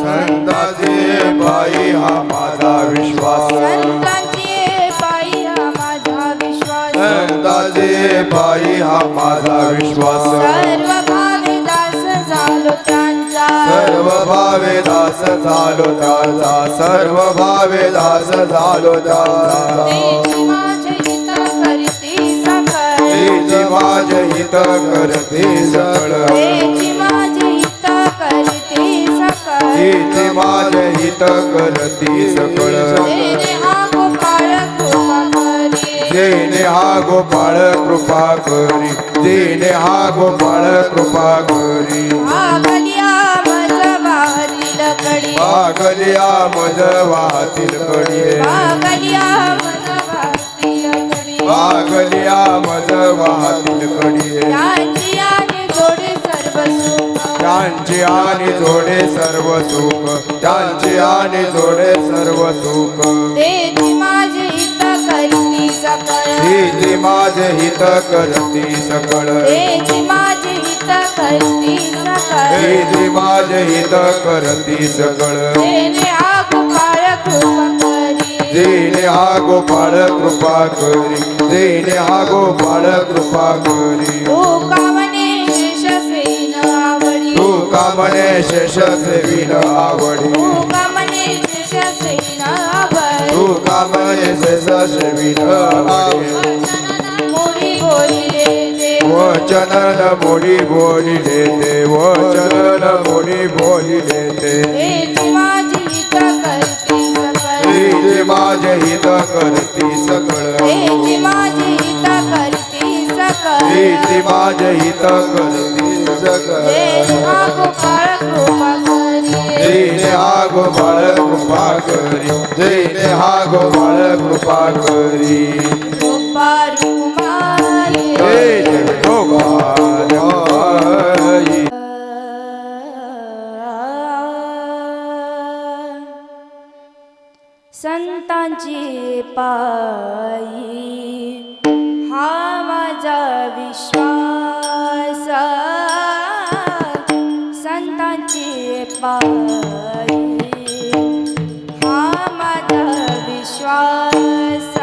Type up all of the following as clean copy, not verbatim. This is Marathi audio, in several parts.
संतांचे पायी हा माझा विश्वास संतांचे पायी हा माझा विश्वास संतांचे पायी हा माझा विश्वास सर्व भावे दास झालो त्यांचा सर्व भावे दास झालो त्याचा सर्व भावे दास झालो त्याचा तेची माझे हित करती सकळ तेची माझे हित करते सकळ तेची माझे हित करती सकळ तेची माझे हित करते सकळ जेणे हा गोपाळ कृपा करी जेणे हा गोपाळ कृपा करी भागलिया मज वाहतील कडी भागलिया मज वाहतील कडी भागलिया मज वाहतील कडी त्यांची आणि जोडे सर्व सुख त्यांची आणि जोडे सर्व सुख तेची माझे हित करती सकळ तेची माझे हित करती सकळ तेची माझे हित करती सकळ तेची माझे हित करती सकळ जेणे हा गोपाळ कृपा करी जेणे हा गोपाळ कृपा करी जेणे हा गोपाळ कृपा करी तू कामने शेष सेन आवडी तू कामने शेष सेविन आवडी तू कामने शेष सेन आवडी तू कामने शेष सेविन आवडी मोडी बोलिले देव वचन मोडी बोलिले ते वचन मोडी बोलिले ते तेची माझी हित करती सकळ तेची माझे हित करती सकळ तेची माझी हित करती सकळ तेची माझे हित करती सकळ जेणे हा गोपाळ कृपा करी जेणे हा गोपाळ कृपा करी जेणे हा गोपाळ कृपा करी गोपाळू माये जय जय गोपाळ माई. संतांची पायी हा माझा विश्वास संतांची पायी हा माझा विश्वास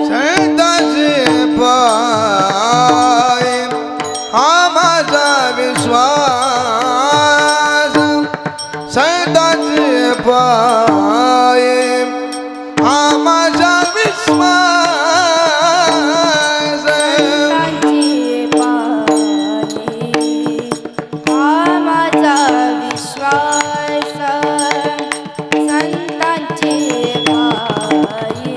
संतांचे पाय हा माझा विश्वास संतांचे पाय हा माझा विश्वास संतांची पायी हा माझा विश्वास संतांची पायी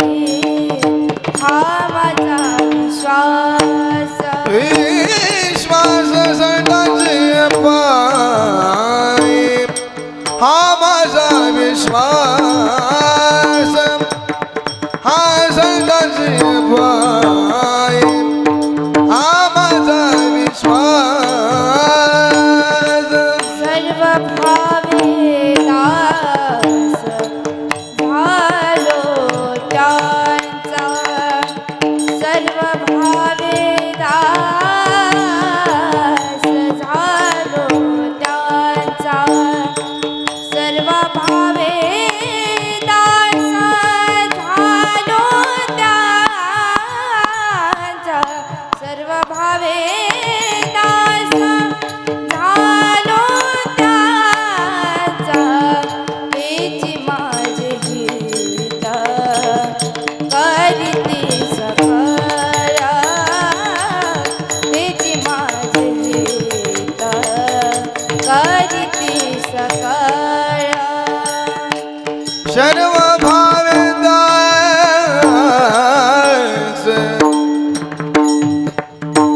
हा माझा विश्वास विश्वास संतांचे पाय हा माझा विश्वास हा संतांचे पाय हा माझा विश्वास सर्व भावे दास झालो त्यांचा सर्व भावे दास झालो त्यांचा सर्व भावे दास झालो त्यांचा सर्व भावे दास झालो त्यांचा तेची माझे हित करती सकळ तेची माझे हित करती सकळ सर्व भावे दास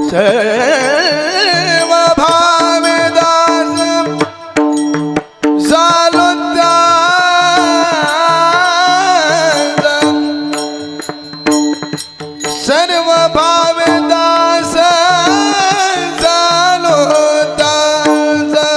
सर्व भावे दास झालो त्यांचा सर्व भावे दास झालो त्यांचा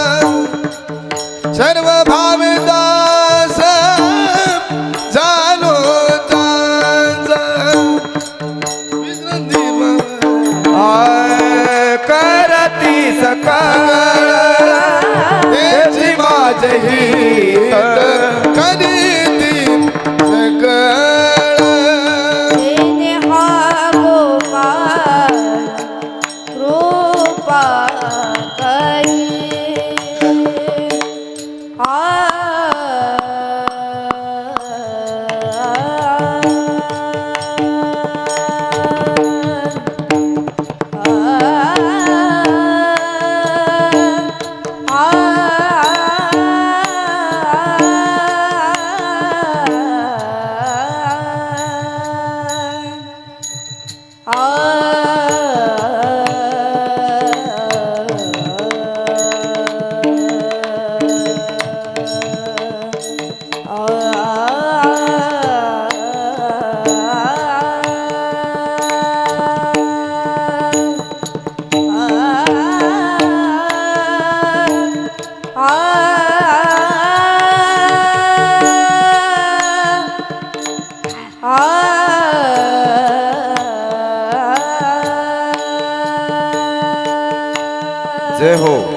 जय हो.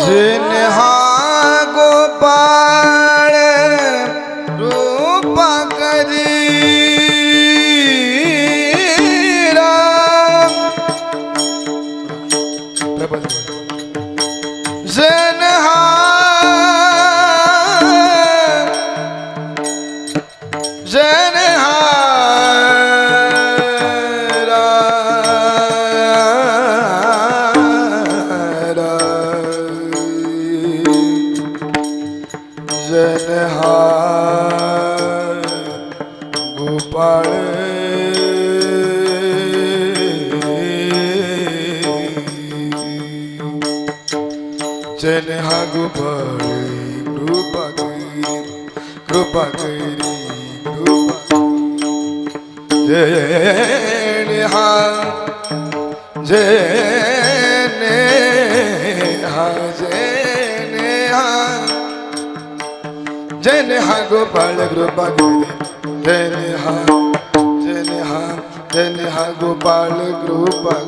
जिन्हा गोपाळ रूपा करी राम जिन्हा जिन्हा गोपाळ जन्हा गोपाळ कृपा करी कृपा करी जन्हा जन्हा जन्हा गोपाळ कृपा करी जन्हा जन्हा जन्हा गोपाळ कृपा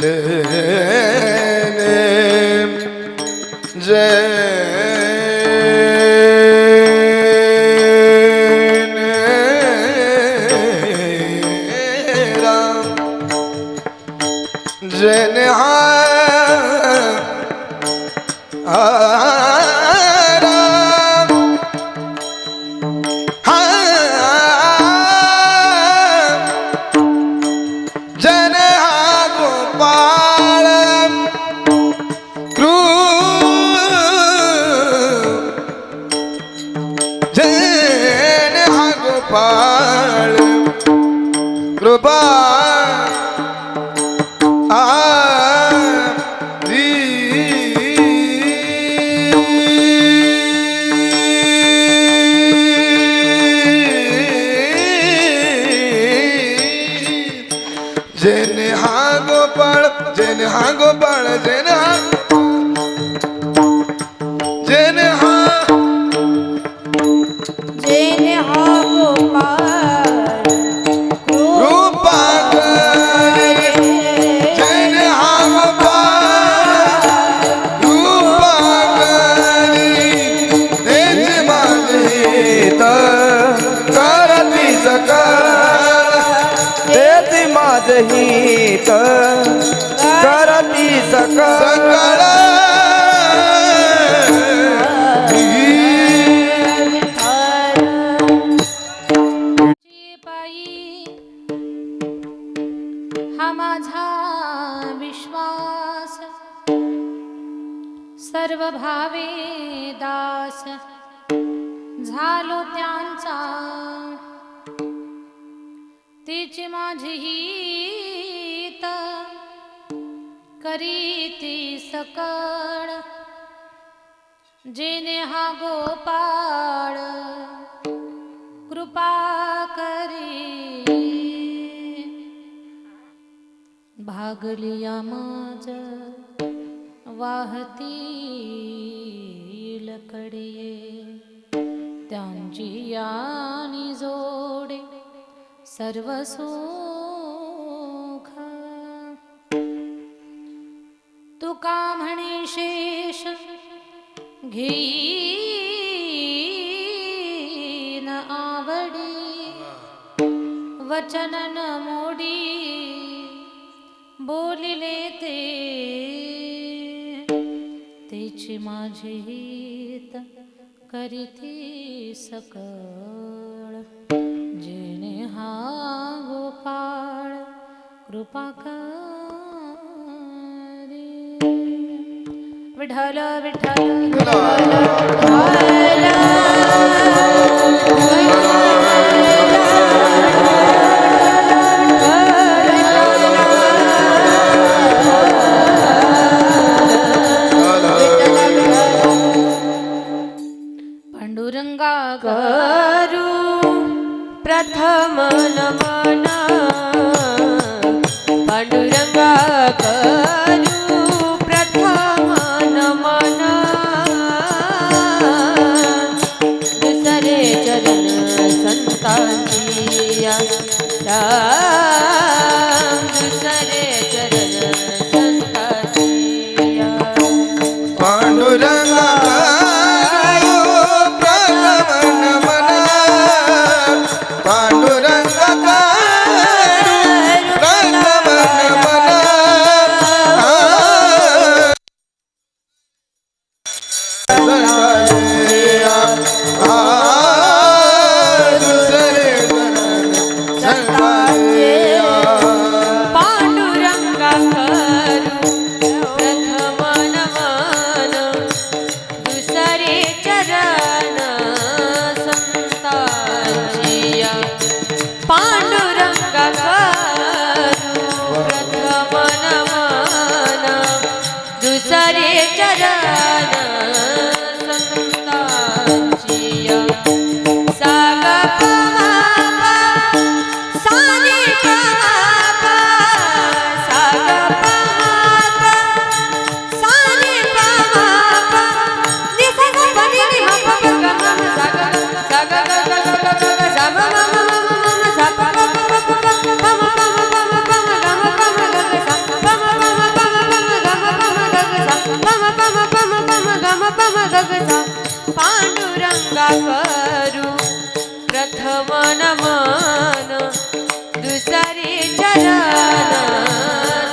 जन्हा कृपा जन्हा गोपाळ जन्हा गोपाळ जन्हा जन्हा जन्हा गोपाळ कृपा हित करती सकळ पायी हा माझा विश्वास सर्व भावे दास झालो त्यांचा तिची माझी हित करीती सकळ जेने हा गोपाळ कृपा करी भागलिया माझ वाहतील कडे त्यांची यानी जोडे सर्व सुख तुका म्हणे शेष घेईन आवडी वचन न मोडी बोलिले तेची माझी हित करीती सकळ जेणे हा गोपाळ कृपा करी विठ्ठल विठ्ठल पांडुरंगा करू प्रथम नमन पांडुरंगा करू प्रथम नमन दुसरे चरण संतांची दुसरे चरण संतांची पांडुरंगा पांडुरंगा करू प्रथम नमन दुसरे चरण संतांची पांडुरंगा करू प्रथम नमन दुसरे चरण संतांची साग सानी साग सानी पांडुरंगा करू प्रथम नमन दुसरे चरण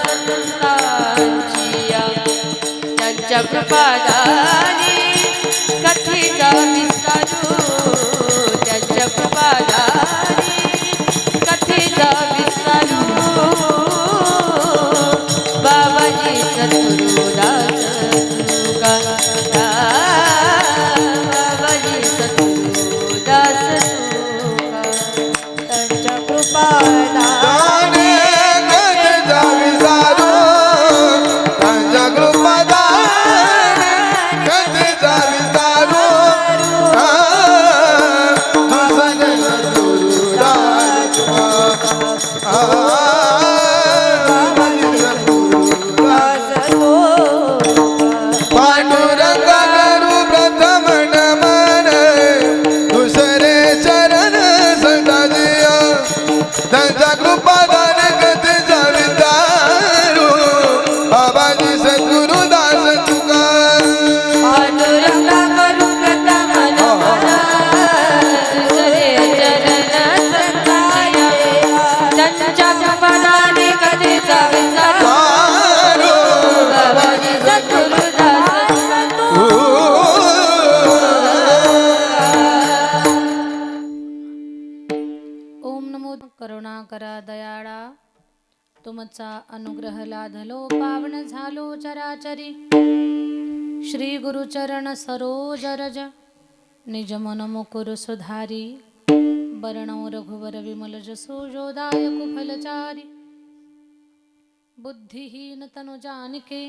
संतांची त्यांच्या कृपादानी कथेचा विस्तारू त्यांच्या कृपादानी कथेचा विस्तारू बाबाजी सद्गुरुदास तुका बाबाजी सद्गुरुदास तुका त्यांच्या कृपादानी कथेचा विस्तारू त्यांच्या कृपादानी करुणा करा दयाळा, तुमचा अनुग्रह लाधलो पावन झालो चराचरी. श्री गुरुचरण सरोज रज निज मन मुकुर सुधारी. बरणौ रघुवर विमल जसो जोदायक फलचारी. बुद्धिहीन तनु जानिके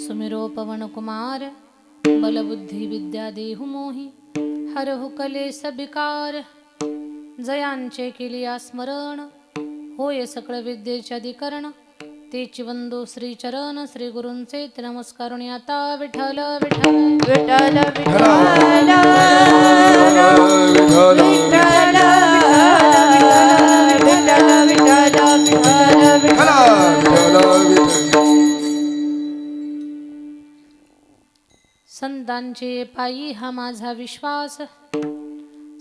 सुमिरो पवन कुमार. बल बुद्धि विद्या देहु मोहि हरहु कलेस विकार. जयांचे केलिया स्मरण होय सकळ विद्येचे अधिकरण. तेची वंदो श्री चरण श्री गुरूंचे नमस्कारुणी आता. विठ्ठल विठ्ठल विठ्ठल विठ्ठल विठ्ठल विठ्ठल विठ्ठल विठ्ठल विठ्ठल. संतांचे पायी हा माझा विश्वास.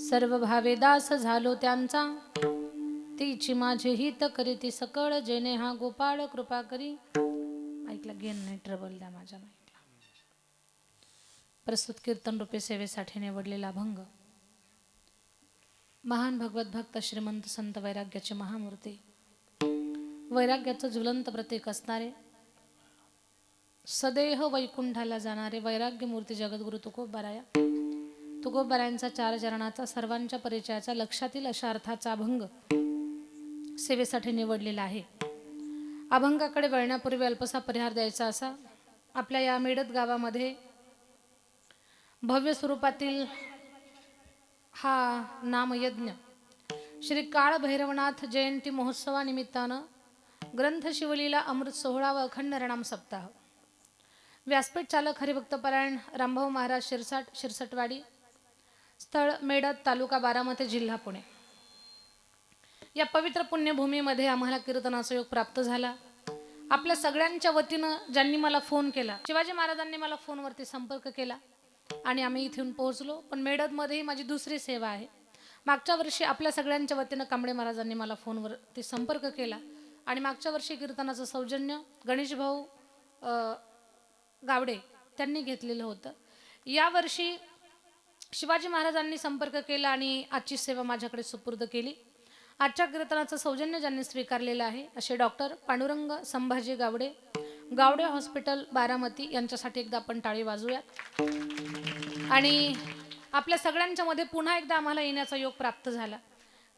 सर्व भावे दास झालो त्यांचा. तीची माझे हित करीती सकळ. जेणे हा गोपाळ कृपा करी. ऐकला गेन नाही ट्रबल द्या माझ्या माईकला. प्रस्तुत कीर्तन रूपे सेवेसाठी निवडलेला अभंग. महान भगवत भक्त श्रीमंत संत वैराग्याचे महामूर्ती. वैराग्याचं ज्वलंत प्रतीक असणारे सदेह वैकुंठाला जाणारे वैराग्य मूर्ती जगद्गुरु तुकोबाराया. तुकोबारायांचा 4 चरणाचा सर्वांच्या परिचयाचा लक्षातील अशा अर्थाचा अभंग सेवेसाठी निवडलेला आहे. अभंगाकडे वळण्यापूर्वी अल्पसा परिहार द्यायचा असा. आपल्या या मेडत गावामध्ये भव्य स्वरूपातील हा नामयज्ञ श्री काळ भैरवनाथ जयंती महोत्सवानिमित्तानं ग्रंथ शिवलीला अमृत सोहळा व अखंड रणाम सप्ताह. व्यासपीठ चालक हरिभक्तपरायण रामभाऊ महाराज शिरसाट शिरसटवाडी. स्थळ मेडत तालुका बारामती जिल्हा पुणे. या पवित्र पुण्यभूमीमध्ये आम्हाला कीर्तनाचा योग प्राप्त झाला. आपल्या सगळ्यांच्या वतीनं ज्यांनी मला फोन केला, शिवाजी महाराजांनी मला फोनवरती संपर्क केला आणि आम्ही इथून पोहोचलो. पण मेडतमध्येही माझी दुसरी सेवा आहे. मागच्या वर्षी आपल्या सगळ्यांच्या वतीनं कांबळे महाराजांनी मला फोनवरती संपर्क केला आणि मागच्या वर्षी कीर्तनाचं सौजन्य गणेश भाऊ गावडे त्यांनी घेतलेलं होतं. यावर्षी शिवाजी महाराजांनी संपर्क केला आणि आजची सेवा माझ्याकडे सुपूर्द केली. आजच्या कीर्तनाचं सौजन्य ज्यांनी स्वीकारलेलं आहे असे डॉक्टर पांडुरंग संभाजी गावडे, गावडे हॉस्पिटल बारामती यांच्यासाठी एकदा आपण टाळी वाजूयात. आणि आपल्या सगळ्यांच्या मध्ये पुन्हा एकदा आम्हाला येण्याचा योग प्राप्त झाला.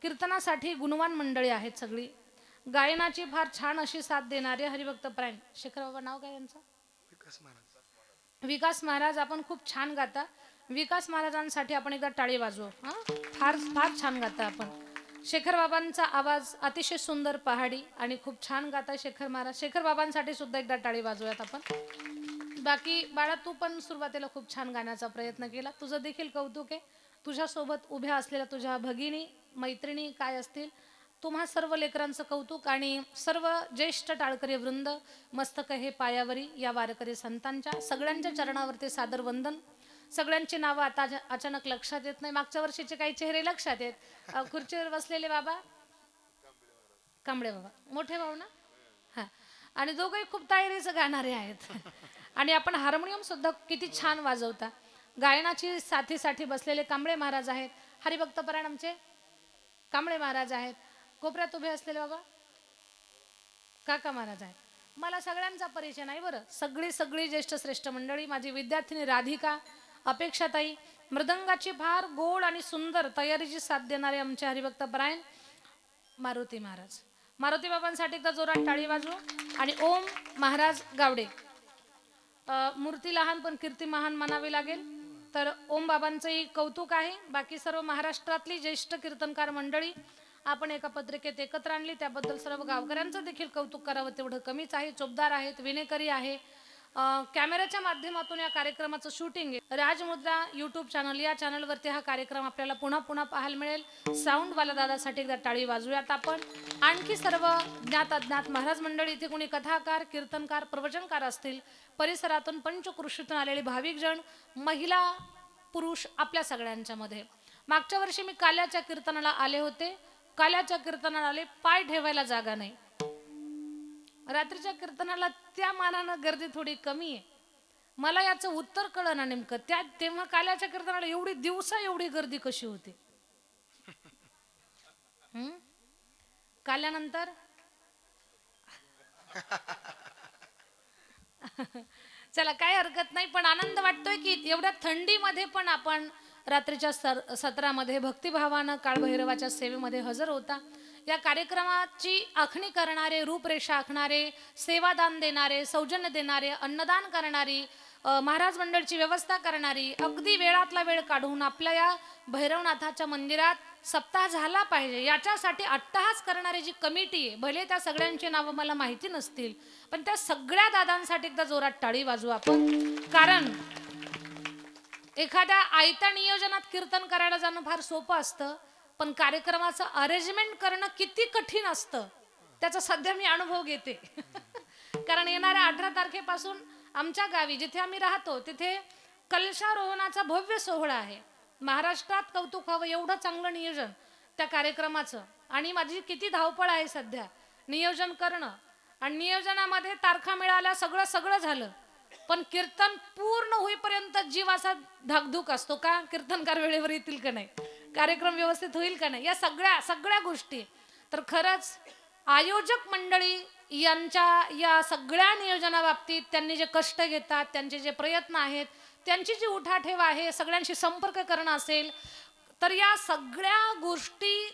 कीर्तनासाठी गुणवान मंडळी आहेत सगळी. गायनाची फार छान अशी साथ देणारे हरिभक्त परायण शेखर बाबा, नाव काय यांचं? विकास महाराज. आपण खूप छान गाता. विकास महाराजांसाठी आपण एकदा टाळी वाजवू. फार फार छान गाता आपण. शेखर बाबांचा आवाज अतिशय सुंदर पहाडी आणि खूप छान गाता शेखर महाराज. शेखर बाबांसाठी सुद्धा एकदा टाळी वाजवूयात आपण. बाकी बाळा, तू पण सुरुवातीला खूप छान गाण्याचा प्रयत्न केला. तुझं देखील कौतुक आहे. तुझ्यासोबत उभ्या असलेल्या तुझ्या भगिनी मैत्रिणी काय असतील, तुम्हा सर्व लेकरांचं कौतुक आणि सर्व ज्येष्ठ टाळकरी वृंद, मस्तक हे पायावरी या वारकरी संतांच्या सगळ्यांच्या चरणावरती सादर वंदन. सगळ्यांची नावं आता अचानक लक्षात येत नाही. मागच्या वर्षीचे काही चेहरे लक्षात येत. खुर्चीवर बसलेले बाबा कांबळे बाबा, मोठे भाऊ ना. हां, आणि दोघंही खूप तयारीचं गाणारे आहेत. आणि आपण हार्मोनियम सुद्धा किती छान वाजवता. गायनाची साथीसाठी बसलेले कांबळे महाराज आहेत. हरिभक्तपरायण आमचे कांबळे महाराज आहेत. कोपऱ्यात उभे असलेले बाबा काका महाराज आहेत. मला सगळ्यांचा परिचय नाही बरं. सगळी ज्येष्ठ श्रेष्ठ मंडळी, माझी विद्यार्थिनी राधिका, अपेक्षाताई, मृदंगाची फार गोड आणि सुंदर तयारीची साथ देणारे आमचे हरिभक्तपरायण मारुती महाराज. मारुती बाबांसाठी एकदा जोरात टाळी वाजवू. आणि ओम महाराज गावडे. मूर्ती लहान पण कीर्ती महान म्हणावी लागेल. तर ओम बाबांचंही कौतुक आहे. बाकी सर्व महाराष्ट्रातली ज्येष्ठ कीर्तनकार मंडळी आपण एका पत्रिकेत एकत्र आणली. त्याबद्दल सर्व गावकऱ्यांचं देखील कौतुक करावं तेवढं कमीच आहे. चोपदार आहेत, विनेकरी आहे. कॅमेऱ्याच्या माध्यमातून या कार्यक्रमाचं शूटिंग आहे. राजमुद्रा यूट्यूब चॅनल, या चॅनलवरती हा कार्यक्रम आपल्याला पुन्हा पुन्हा पाहायला मिळेल. साऊंडवाला दादासाठी एकदा टाळी वाजूयात आपण. आणखी सर्व ज्ञात अज्ञात महाराज मंडळी, इथे कोणी कथाकार, कीर्तनकार, प्रवचनकार असतील, परिसरातून पंचकृषीतून आलेले भाविक जण, महिला पुरुष, आपल्या सगळ्यांच्या मध्ये. मागच्या वर्षी मी काल्याच्या कीर्तनाला आले होते. काल्याच्या कीर्तनाला आले, पाय ठेवायला जागा नाही. रात्रीच्या कीर्तनाला त्या मानानं गर्दी थोडी कमी आहे. मला याचं उत्तर कळलं ना नेमकं. तेव्हा काल्याच्या कीर्तनाला एवढी दिवसा एवढी गर्दी कशी होती? काल्यानंतर चला काय हरकत नाही, पण आनंद वाटतोय की एवढ्या थंडीमध्ये पण आपण रात्रीच्या सत्रामध्ये भक्तिभावानं काळभैरवाच्या सेवेमध्ये हजर होता. या कार्यक्रमाची आखणी करणारे, रूपरेषा आखणारे, सेवादान देणारे, सौजन्य देणारे, अन्नदान करणारी, महाराज मंडळची व्यवस्था करणारी, अगदी वेळातला वेळ काढून आपल्या या भैरवनाथाच्या मंदिरात सप्ताह झाला पाहिजे याच्यासाठी अट्टहास करणारी जी कमिटी आहे, भले त्या सगळ्यांची नावं मला माहिती नसतील, पण त्या सगळ्या दादांसाठी एकदा जोरात टाळी वाजवू आपण. कारण एखाद्या आयत्या नियोजनात कीर्तन करायला जाणं फार सोपं असतं, पण कार्यक्रमाचं अरेंजमेंट करणं किती कठीण असतं त्याचा सध्या मी अनुभव घेते. कारण येणाऱ्या 18 तारखेपासून आमच्या गावी जिथे आम्ही राहतो तिथे कलशारोहणाचा भव्य सोहळा आहे. महाराष्ट्रात कौतुक हवं एवढं चांगलं नियोजन त्या कार्यक्रमाचं, आणि माझी किती धावपळ आहे सध्या नियोजन करणं, आणि नियोजनामध्ये तारखा मिळाल्या, सगळं झालं, पण कीर्तन पूर्ण होईपर्यंत जीव असा धाकधूक असतो का कीर्तनकार वेळेवर येतील का नाही, कार्यक्रम व्यवस्थित होईल का नाही, या सगळ्या गोष्टी. तर खरंच आयोजक मंडळी यांच्या या सगळ्या नियोजनाबाबतीत त्यांनी जे कष्ट घेतात, त्यांचे जे प्रयत्न आहेत, त्यांची जी उठाठेव आहे, सगळ्यांशी संपर्क करणं असेल, तर या सगळ्या गोष्टी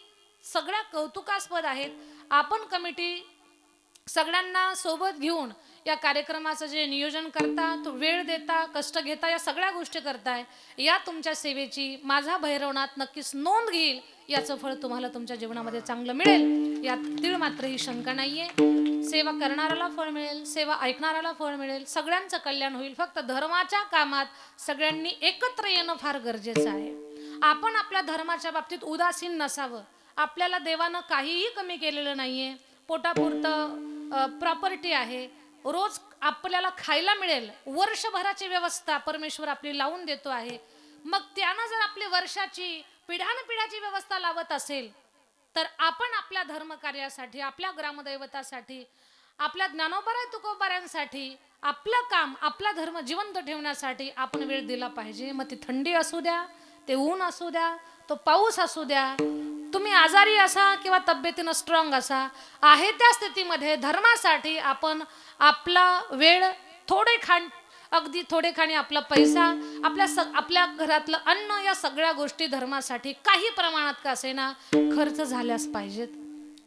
सगळ्या कौतुकास्पद आहेत. आपण कमिटी सगळ्यांना सोबत घेऊन या कार्यक्रमाचं जे नियोजन करता, तो वेळ देता, कष्ट घेता, या सगळ्या गोष्टी करताय, या तुमच्या सेवेची माझा भैरवनाथ नक्कीच नोंद घेईल. याचं फळ तुम्हाला तुमच्या जीवनामध्ये चांगलं मिळेल, यात तीळ मात्र ही शंका नाहीये. सेवा करणाऱ्याला फळ मिळेल, सेवा ऐकणाऱ्याला फळ मिळेल, सगळ्यांचं कल्याण होईल. फक्त धर्माच्या कामात सगळ्यांनी एकत्र येणं फार गरजेचं आहे. आपण आपल्या धर्माच्या बाबतीत उदासीन नसावं. आपल्याला देवानं काहीही कमी केलेलं नाहीये. पोटापुरतं प्रॉपर्टी आहे, रोज आपल्याला खायला मिळेल, वर्षभराची व्यवस्था परमेश्वर आपली लावून देतो आहे. मग त्यानं जर आपली वर्षाची पिढ्यानपिढ्याची व्यवस्था लावत असेल, तर आपण आपल्या धर्मकार्यासाठी, आपल्या ग्रामदैवतासाठी, आपल्या ज्ञानोबा तुकोबाऱ्यांसाठी, आपलं काम, आपला धर्म जिवंत ठेवण्यासाठी आपण वेळ दिला पाहिजे. मग ती थंडी असू द्या, ते ऊन असू द्या, तो पाऊस असू द्या, तुम्ही आजारी असा किंवा तब्येतीनं स्ट्रॉंग असा, आहे त्या स्थितीमध्ये धर्मासाठी आपण आपला वेळ, अगदी थोडे खाणी आपला पैसा, आपल्या घरातलं अन्न, या सगळ्या गोष्टी धर्मासाठी काही प्रमाणात का असेना खर्च झाल्यास पाहिजेत.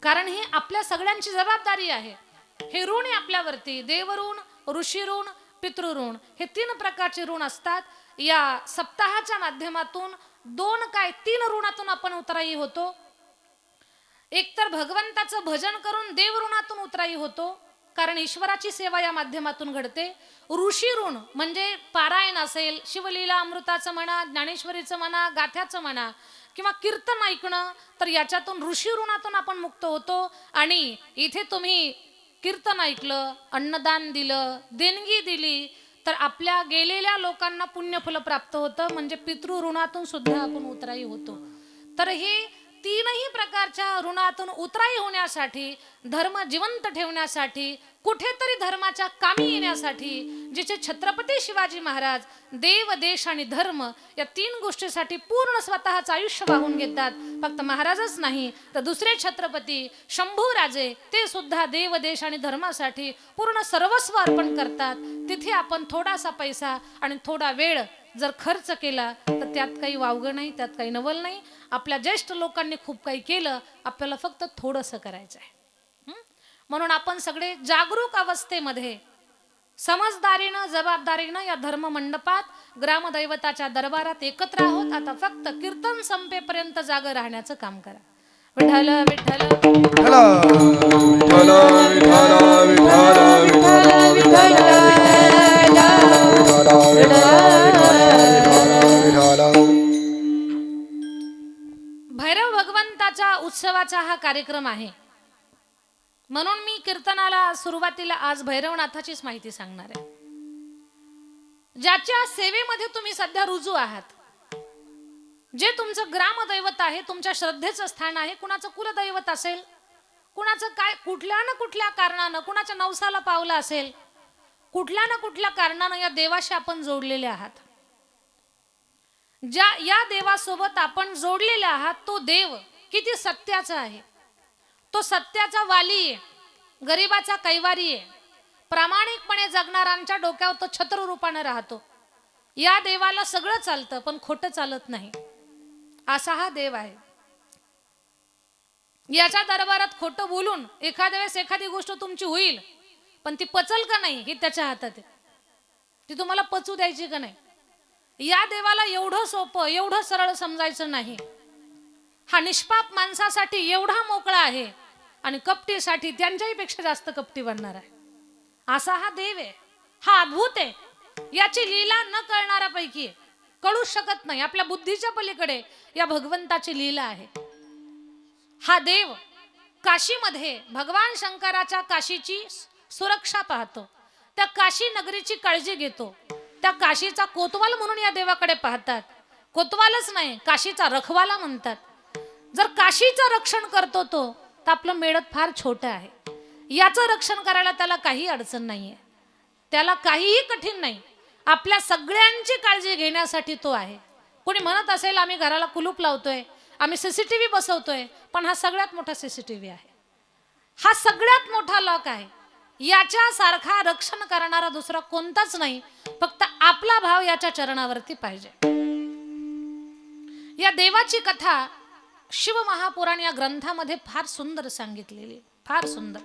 कारण ही आपल्या सगळ्यांची जबाबदारी आहे. हे ऋण आहे आपल्यावरती, देवऋण, ऋषी ऋण, पितृऋण, हे 3 प्रकारचे ऋण असतात. या सप्ताहाच्या माध्यमातून 3 ऋणातून आपण उतराई होतो. एक तर भगवंताचं भजन करून देव ऋणातून उतराई होतो, कारण ईश्वराची सेवा या माध्यमातून घडते. ऋषी ऋण म्हणजे पारायण असेल, शिवलीला अमृताचं म्हणा, ज्ञानेश्वरीचं म्हणा, गाथ्याचं म्हणा, किंवा कीर्तन ऐकणं, तर याच्यातून ऋषी ऋणातून आपण मुक्त होतो. आणि इथे तुम्ही कीर्तन ऐकलं, अन्नदान दिलं, देणगी दिली, तर आपल्या गेलेल्या लोकांना पुण्यफल प्राप्त होतं, म्हणजे पितृ ऋणातून सुद्धा आपण उतराई होतो. तर हे 3ही प्रकारच्या ऋणातून उतराई होण्यासाठी, धर्म जिवंत ठेवण्यासाठी, कुठेतरी धर्माच्या कामी येण्यासाठी, जिचे छत्रपती शिवाजी महाराज देव, देश आणि धर्म या 3 गोष्टीसाठी पूर्ण स्वतःचं आयुष्य वाहून घेतात. फक्त महाराजच नाही तर दुसरे छत्रपती शंभूराजे, ते सुद्धा देव, देश आणि धर्मासाठी पूर्ण सर्वस्व अर्पण करतात. तिथे आपण थोडासा पैसा आणि थोडा वेळ जर खर्च केला तर त्यात काही वावगं नाही, त्यात काही नवल नाही. आपल्या ज्येष्ठ लोकांनी खूप काही केलं, आपल्याला फक्त थोडंसं करायचं आहे. म्हणून आपण सगळे जागरूक अवस्थेमध्ये समजदारीनं, जबाबदारीनं या धर्म मंडपात, ग्रामदैवताच्या दरबारात एकत्र आहोत. आता फक्त कीर्तन संपेपर्यंत जागं राहण्याचं काम करा. विठ्ठल विठ्ठल विठ्ठल विठ्ठल विठ्ठल विठ्ठल विठ्ठल. भैरव भगवंताच्या उत्सवाचा हा कार्यक्रम आहे. म्हणून मी कीर्तनाला सुरुवातीला आज भैरवनाथाचीच माहिती सांगणार आहे. ज्याच्या सेवेमध्ये तुम्ही सध्या रुजू आहात, जे तुमचं ग्रामदैवत आहे, तुमच्या श्रद्धेचं स्थान आहे, कुणाचं कुलदैवत असेल, कुणाचं काय कुठल्या ना कुठल्या कारणानं, कुणाच्या नवसाला पावलं असेल, कुठल्या ना कुठल्या कारणानं या देवाशी आपण जोडलेले आहात. या देवासोबत आपण जोडलेले आहात, तो देव किती सत्याचा आहे, तो सत्याचा वाली आहे, गरिबाचा कैवारी आहे, प्रामाणिकपणे जगणाऱ्यांच्या डोक्यावर तो छत्र रूपाने राहतो. या देवाला सगळं चालतं पण खोटं चालत नाही, असा हा देव आहे. याच्या दरबारात खोटं बोलून एखाद्या वेळेस एखादी गोष्ट तुमची होईल, पण ती पचल का नाही ही त्याच्या हातात आहे. ती तुम्हाला पचू द्यायची का नाही. या देवाला एवढं सोपं, एवढं सरळ समजायचं नाही. हा निष्पाप माणसासाठी एवढा मोकळा आहे आणि कपटीसाठी त्यांच्याही पेक्षा जास्त कपटी बनणार आहे, असा हा देव आहे. हा अद्भुत आहे. याची लीला न कळणाऱ्यापैकी कळू शकत नाही. आपल्या बुद्धीच्या पलीकडे या भगवंताची लीला आहे. हा देव काशीमध्ये भगवान शंकराच्या काशीची सुरक्षा पाहतो, त्या काशी नगरीची काळजी घेतो. त्या काशीचा कोतवाल म्हणून या देवाकडे पाहतात. कोतवालच नाही, काशीचा रखवाला म्हणतात. जर काशीचं रक्षण करतो तो, तर आपलं मेळत फार छोटं आहे. याचं रक्षण करायला त्याला काही अडचण नाहीये, त्याला काहीही कठीण नाही. आपल्या सगळ्यांची काळजी घेण्यासाठी तो आहे. कोणी म्हणत असेल आम्ही घराला कुलूप लावतोय, आम्ही सीसीटीव्ही बसवतोय, पण हा सगळ्यात मोठा सीसीटीव्ही आहे. हा सगळ्यात मोठा लॉक आहे. याच्यासारखा रक्षण करणारा दुसरा कोणताच नाही. फक्त आपला भाव याच्या चरणावरती पाहिजे. या देवाची कथा शिवमहापुराण या ग्रंथामध्ये फार सुंदर सांगितलेली, फार सुंदर.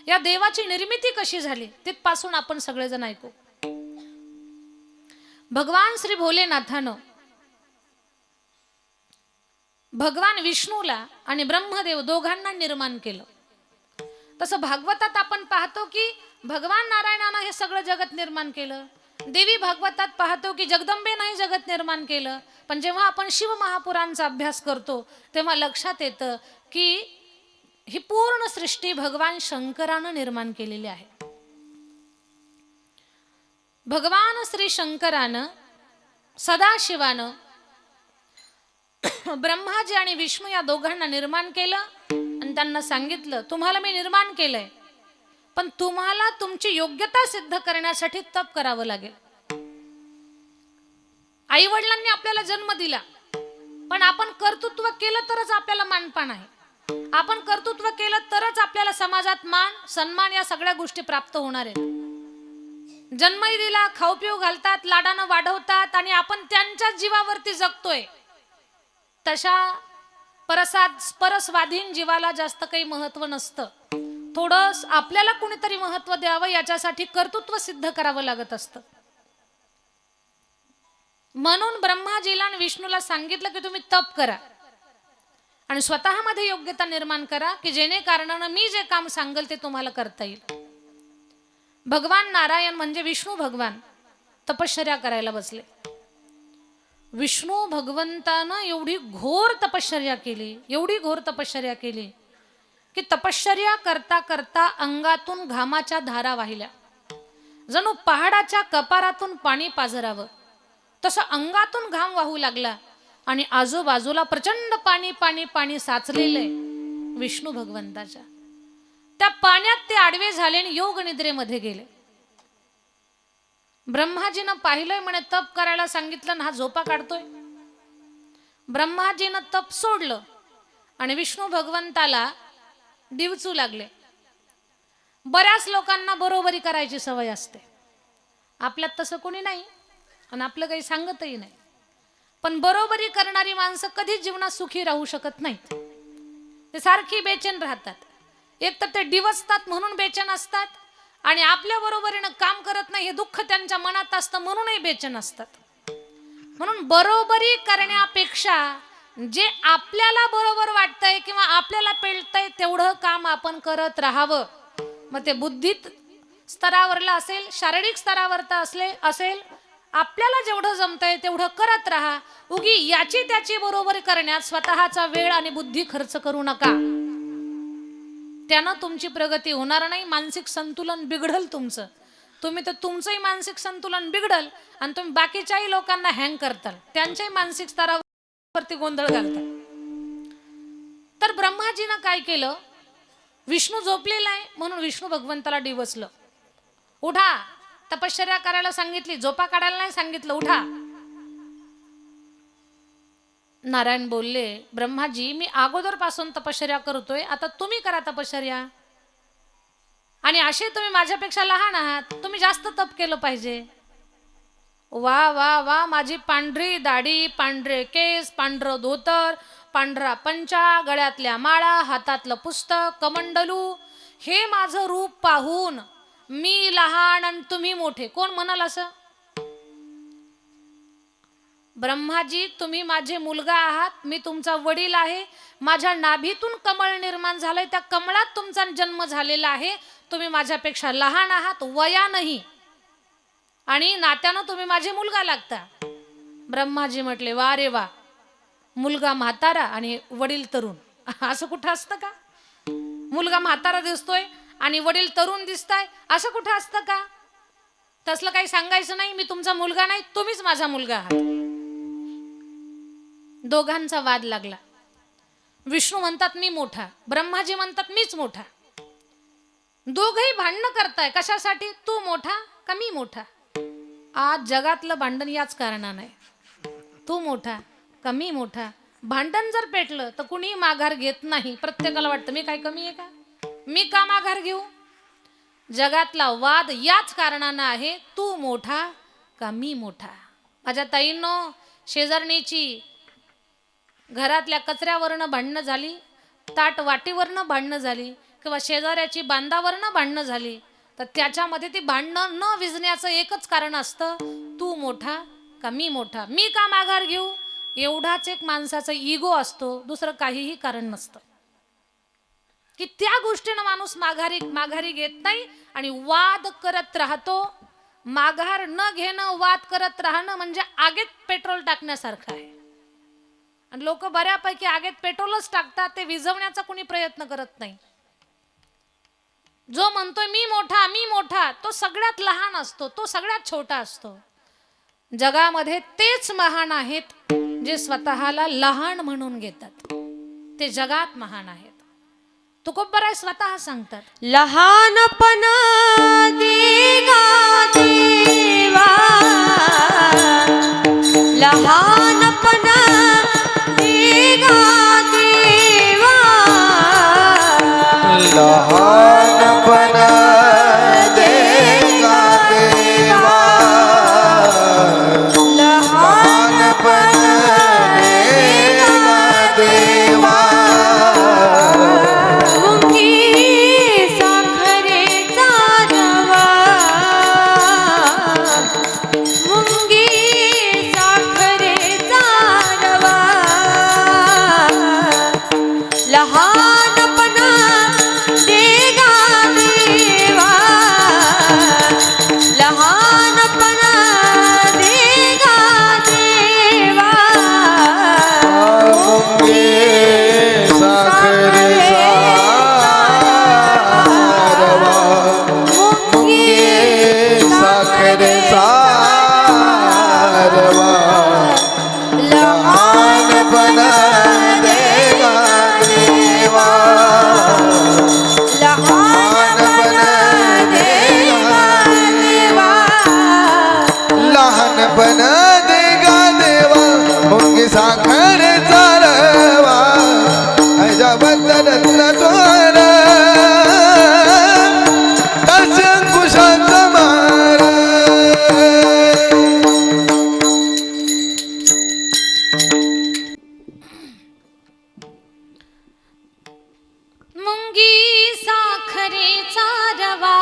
या देवाची निर्मिती कशी झाली तिथपासून आपण सगळेजण ऐकू. भगवान श्री भोलेनाथानं भगवान विष्णूला आणि ब्रह्मदेव दोघांना निर्माण केलं. तसं भागवतात आपण पाहतो की भगवान नारायणानं हे सगळं जगत निर्माण केलं. देवी भागवतात पाहतो की जगदंबेनं हे जगत निर्माण केलं. पण जेव्हा आपण शिव महापुराणचा अभ्यास करतो तेव्हा लक्षात येतं की ही पूर्ण सृष्टी भगवान शंकरानं निर्माण केलेली आहे. भगवान श्री शंकरानं सदाशिवानं ब्रह्माजी आणि विष्णू या दोघांना निर्माण केलं आणि त्यांना सांगितलं तुम्हाला मी निर्माण केलंय, पण तुम्हाला तुमची योग्यता सिद्ध करण्यासाठी तप करावं लागेल. आई वडिलांनी आपल्याला जन्म दिला, पण आपण कर्तृत्व केलं तरच आपल्याला मानपान आहे. आपण कर्तृत्व केलं तरच आपल्याला समाजात मान सन्मान या सगळ्या गोष्टी प्राप्त होणार आहेत. जन्मही दिला, खाऊ पिऊ घालतात, लाडानं वाढवतात आणि आपण त्यांच्या जीवावरती जगतोय. तशा परस्वाधीन जीवाला जास्त काही महत्व नसतं. थोडं आपल्याला कुणीतरी महत्व द्यावं याच्यासाठी कर्तृत्व सिद्ध करावं लागत असतं. म्हणून ब्रह्माजीला आणि विष्णूला सांगितलं की तुम्ही तप करा आणि स्वतःमध्ये योग्यता निर्माण करा की जेणे कारणानं मी जे काम सांगेल ते तुम्हाला करता येईल. भगवान नारायण म्हणजे विष्णू भगवान तपश्चर्या करायला बसले. विष्णू भगवंतानं एवढी घोर तपश्चर्या केली, एवढी घोर तपश्चर्या केली की तपश्चर्या करता करता अंगातून घामाच्या धारा वाहिल्या. जणू पहाडाच्या कपारातून पाणी पाझरावं तसं अंगातून घाम वाहू लागला आणि आजूबाजूला प्रचंड पाणी पाणी पाणी साचलेलंय विष्णू भगवंताच्या. त्या पाण्यात ते आडवे झाले आणि योग निद्रेमध्ये गेले. ब्रह्माजीनं पाहिलंय, म्हणे तप करायला सांगितलं ना हा झोपा काढतोय. ब्रह्माजीनं तप सोडलं आणि विष्णू भगवंताला डिवचू लागले. बऱ्याच लोकांना बरोबरी करायची सवय असते, आपल्यात तसं कोणी नाही आणि आपलं काही सांगतही नाही. पण बरोबरी करणारी माणसं कधीच जीवनात सुखी राहू शकत नाहीत. ते सारखी बेचैन राहतात. एक तर ते डिवचतात म्हणून बेचैन असतात आणि आपल्या बरोबरीनं काम करत नाही हे दुःख त्यांच्या मनात असतं म्हणूनही बेचैन असतात. म्हणून बरोबरी करण्यापेक्षा जे आपल्याला बरोबर वाटतंय किंवा आपल्याला पेलतंय तेवढं काम आपण करत राहावं. मग ते बुद्धित स्तरावरला असेल, शारीरिक स्तरावरता असेल, आपल्याला जेवढं जमतंय तेवढं करत राहा. उगी याची त्याची बरोबरी करण्यात स्वतःचा वेळ आणि बुद्धी खर्च करू नका. त्यानं तुमची प्रगती होणार नाही, मानसिक संतुलन बिघडल तुमचं. तुम्ही तर तुमचंही मानसिक संतुलन बिघडल आणि तुम्ही बाकीच्याही लोकांना हँग करताल, त्यांच्याही मानसिक स्तरावरती गोंधळ घालताल. तर ब्रह्माजीनं काय केलं, विष्णू झोपलेला आहे म्हणून विष्णू भगवंताला डिवचलं. उठा, तपश्चर्या करायला सांगितली, झोपा काढायला नाही सांगितलं, उठा. नारायण बोलले, ब्रह्माजी मी अगोदरपासून तपश्चर्या करतोय, आता तुम्ही करा तपश्चर्या. आणि असे तुम्ही माझ्यापेक्षा लहान आहात, तुम्ही जास्त तप केलं पाहिजे. वा वा वा, माझी पांढरी दाढी, पांढरे केस, पांढरं धोतर, पांढरा पंचा, गळ्यातल्या माळा, हातातलं पुस्तक, कमंडलू, हे माझं रूप पाहून मी लहान आणि तुम्ही मोठे. कोण म्हणाल असं? ब्रह्माजी, तुम्ही माझे मुलगा आहात, मी तुमचा वडील आहे. माझ्या नाभीतून कमळ निर्माण झालंय, त्या कमळात तुमचा जन्म झालेला आहे. तुम्ही माझ्यापेक्षा लहान आहात वयानंही, आणि नात्यानं तुम्ही माझे मुलगा लागता. ब्रह्माजी म्हटले, वा रे वा, मुलगा म्हातारा आणि वडील तरुण, असं कुठं असतं का? मुलगा म्हातारा दिसतोय आणि वडील तरुण दिसताय, असं कुठं असतं का? तसलं काही सांगायचं नाही. मी तुमचा मुलगा नाही, तुम्हीच माझा मुलगा आहात. दोघांचा वाद लागला. विष्णू म्हणतात मी मोठा, ब्रह्माजी म्हणतात मीच मोठा. दोघही भांडणं करताय. कशासाठी? तू मोठा का मी मोठा? आज जगातलं भांडण याच कारणानं आहे. तू मोठा का मी मोठा. भांडण जर पेटलं तर कुणी माघार घेत नाही. प्रत्येकाला वाटतं मी काय कमी आहे का, मी का माघार घेऊ. जगातला वाद याच कारणानं आहे, तू मोठा का मी मोठा. माझ्या ताईंनो, शेजारणीची घरातल्या कचऱ्यावरनं भांडणं झाली, ताट वाटीवरनं भांडणं झाली, किंवा शेजाऱ्याची बांधावरनं भांडणं झाली, तर त्याच्यामध्ये ती भांडणं न विझण्याचं एकच कारण असतं, तू मोठा का मी मोठा, मी का माघार घेऊ. एवढाच एक माणसाचा इगो असतो, दुसरं काहीही कारण नसतं. की त्या गोष्टीनं माणूस माघारी घेत नाही आणि वाद करत राहतो. माघार न घेणं, वाद करत राहणं म्हणजे आगीत पेट्रोल टाकण्यासारखं आहे. आणि लोक बऱ्यापैकी आगीत पेट्रोलच टाकतात, ते विझवण्याचा कोणी प्रयत्न करत नाही. जो म्हणतोय मी मोठा, तो सगळ्यात लहान असतो, तो सगळ्यात छोटा असतो. जगामध्ये तेच महान आहेत जे स्वतःला लहान म्हणून घेतात, ते जगात महान आहेत. तुकोबराय स्वतः सांगतात, लहानपण देगा देवा, लहानपण देगा देवा, लहानपण देगा देवा, लहानपण देगा देवा. मुंगी साखरेचा रवा, मुंगी साखरेचा रवा, लहानपण देगा देवा, लहानपण देगा देवा. मुंगी साखरेचा रवा, मुंगी साखरेचा रवा, लहानपण देगा देवा, लहानपण देगा देवा, लहानपण देगा देवा, मुंगी साखरेचा रवा, अजाबद्दल चोर अंकुशाचा मार. मुंगी साखरेचा रवा,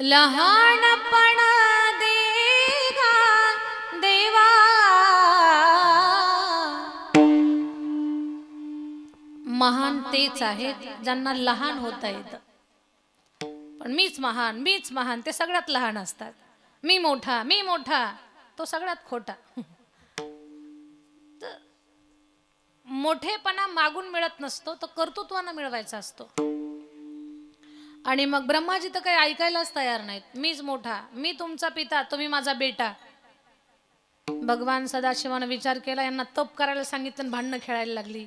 लहानपण देगा देवा. महान तेच आहेत ज्यांना लहान होता येतं. पण मीच महान ते सगळ्यात लहान असतात. मी मोठा तो सगळ्यात खोटा. मोठेपणा मागून मिळत नसतो, तो कर्तृत्वानं मिळवायचा असतो. आणि मग ब्रह्माजी तर काही ऐकायलाच तयार नाहीत. मीच मोठा, मी तुमचा पिता, तुम्ही माझा बेटा. भगवान सदाशिवानं विचार केला, यांना तप करायला सांगितलं आणि भांडणं खेळायला लागली.